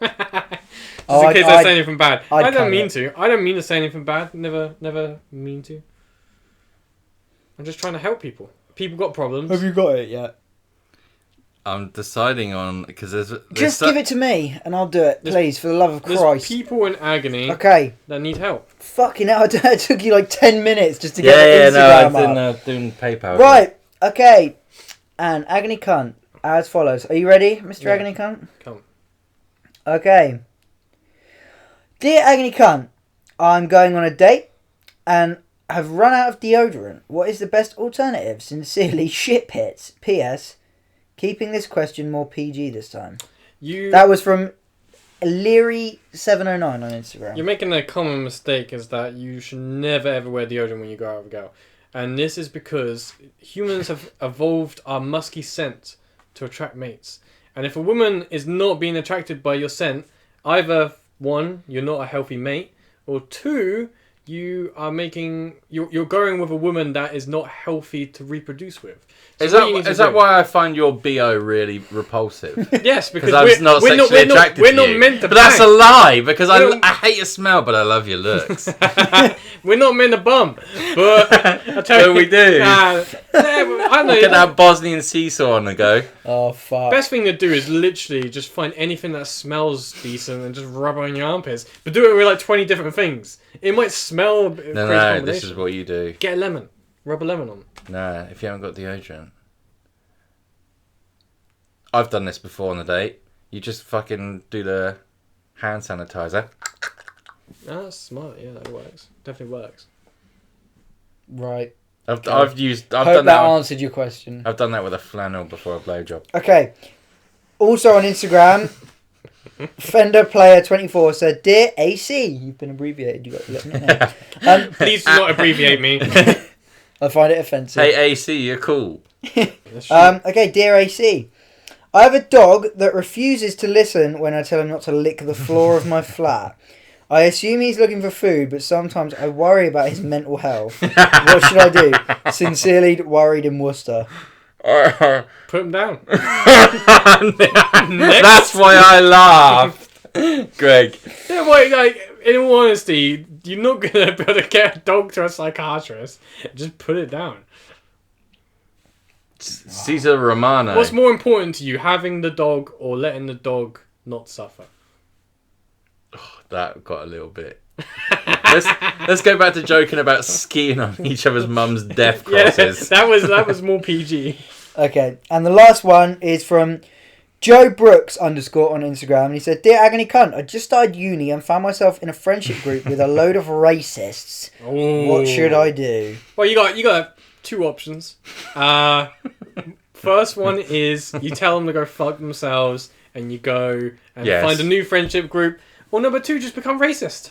Just in case I say anything bad. I'd I don't cut mean it. to. I don't mean to say anything bad. Never mean to. I'm just trying to help people. People got problems. Have you got it yet? I'm deciding on because there's Just give it to me and I'll do it, please, for the love of There's Christ. people in agony Okay. that need help. Fucking hell, it took you like 10 minutes just to Yeah, get the no, Instagram I up. didn't doing PayPal. Right, okay. And Agony Cunt, as follows. Are you ready, Mr. Yeah. Agony Cunt? Come. Okay. Dear Agony Cunt, I'm going on a date and have run out of deodorant. What is the best alternative? Sincerely, Shitpits. P.S. Keeping this question more PG this time. That was from Leary709 on Instagram. You're making a common mistake is that you should never ever wear deodorant when you go out with a girl. And this is because humans have evolved our musky scent to attract mates. And if a woman is not being attracted by your scent, either one, you're not a healthy mate, or two, you are you're going with a woman that is not healthy to reproduce with. So Is that why I find your BO really repulsive? Yes, because I'm not sexually attracted we're to not you. meant to But that's a bang. lie because I hate your smell, but I love your looks. We're not meant to bum. But I tell So you, we do. I don't know. Get that Bosnian seesaw on the go. Oh, fuck. Best thing to do is literally just find anything that smells decent and just rub it on your armpits. But do it with like 20 different things. It might smell crazy No, combination. this is what you do. Get a lemon. Rub a lemon on. No, if you haven't got deodorant. I've done this before on a date. You just fucking do the hand sanitizer. Ah, that's smart. Yeah, that works. Definitely works. Right. I've Hope done that that. answered your question. I've done that with a flannel before a blowjob. Okay. Also on Instagram, Fender Player 24 said, "Dear AC," you've been abbreviated. You got to let me know. Please do not abbreviate me. I find it offensive. Hey AC, you're cool. That's true. Okay, dear AC, I have a dog that refuses to listen when I tell him not to lick the floor of my flat. I assume he's looking for food, but sometimes I worry about his mental health. What should I do? Sincerely, Worried in Worcester. Put him down. That's why I laughed. Greg. Yeah, wait, like, in all honesty, you're not going to be able to get a dog to a psychiatrist. Just put it down. Caesar Romano. What's more important to you, having the dog or letting the dog not suffer? That got a little bit. Let's go back to joking about skiing on each other's mum's death crosses. Yeah, that was more PG. Okay, and the last one is from Joe Brooks _ on Instagram, and he said, "Dear Agony Cunt, I just started uni and found myself in a friendship group with a load of racists. What should I do?" Well, you got two options. First one is you tell them to go fuck themselves, and you go and find a new friendship group. Or number two, just become racist.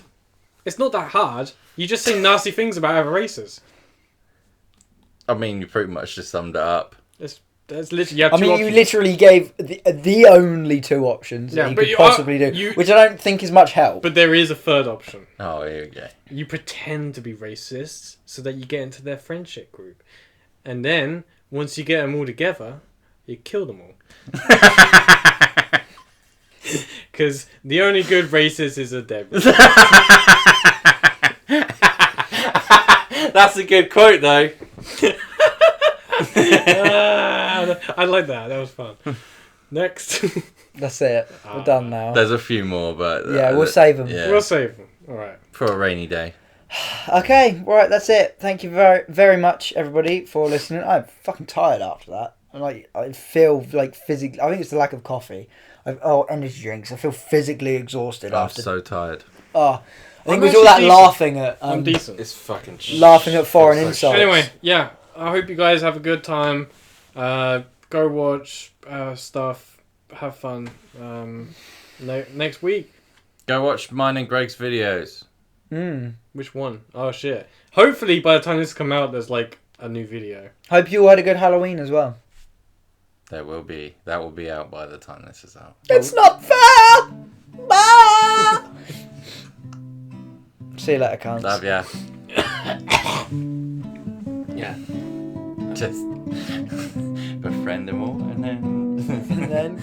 It's not that hard. You just say nasty things about other races. I mean, you pretty much just summed it up. That's literally. You have two options. You literally gave the only two options that you could possibly do, which I don't think is much help. But there is a third option. Oh, here we go. You pretend to be racist so that you get into their friendship group. And then, once you get them all together, you kill them all. Because the only good racist is a dead racist. That's a good quote, though. I like that. That was fun. Next. That's it. We're done now. There's a few more, but... Yeah, we'll save them. Yeah. We'll save them. Alright. For a rainy day. Okay, right, that's it. Thank you very, very much, everybody, for listening. I'm fucking tired after that. I feel like physically... I think it's the lack of coffee. Energy drinks. I feel physically exhausted after. I'm so tired. Oh, I think I'm it was all that actually decent. laughing at... I'm decent. It's fucking... laughing at foreign insults. Anyway, yeah. I hope you guys have a good time. Go watch stuff. Have fun. Next week. Go watch mine and Greg's videos. Which one? Oh, shit. Hopefully, by the time this come out, there's, like, a new video. Hope you all had a good Halloween as well. That will be out by the time this is out. It's not fair! Bye! See you later, cunts. Love ya. Yeah. Just befriend them all and then... And then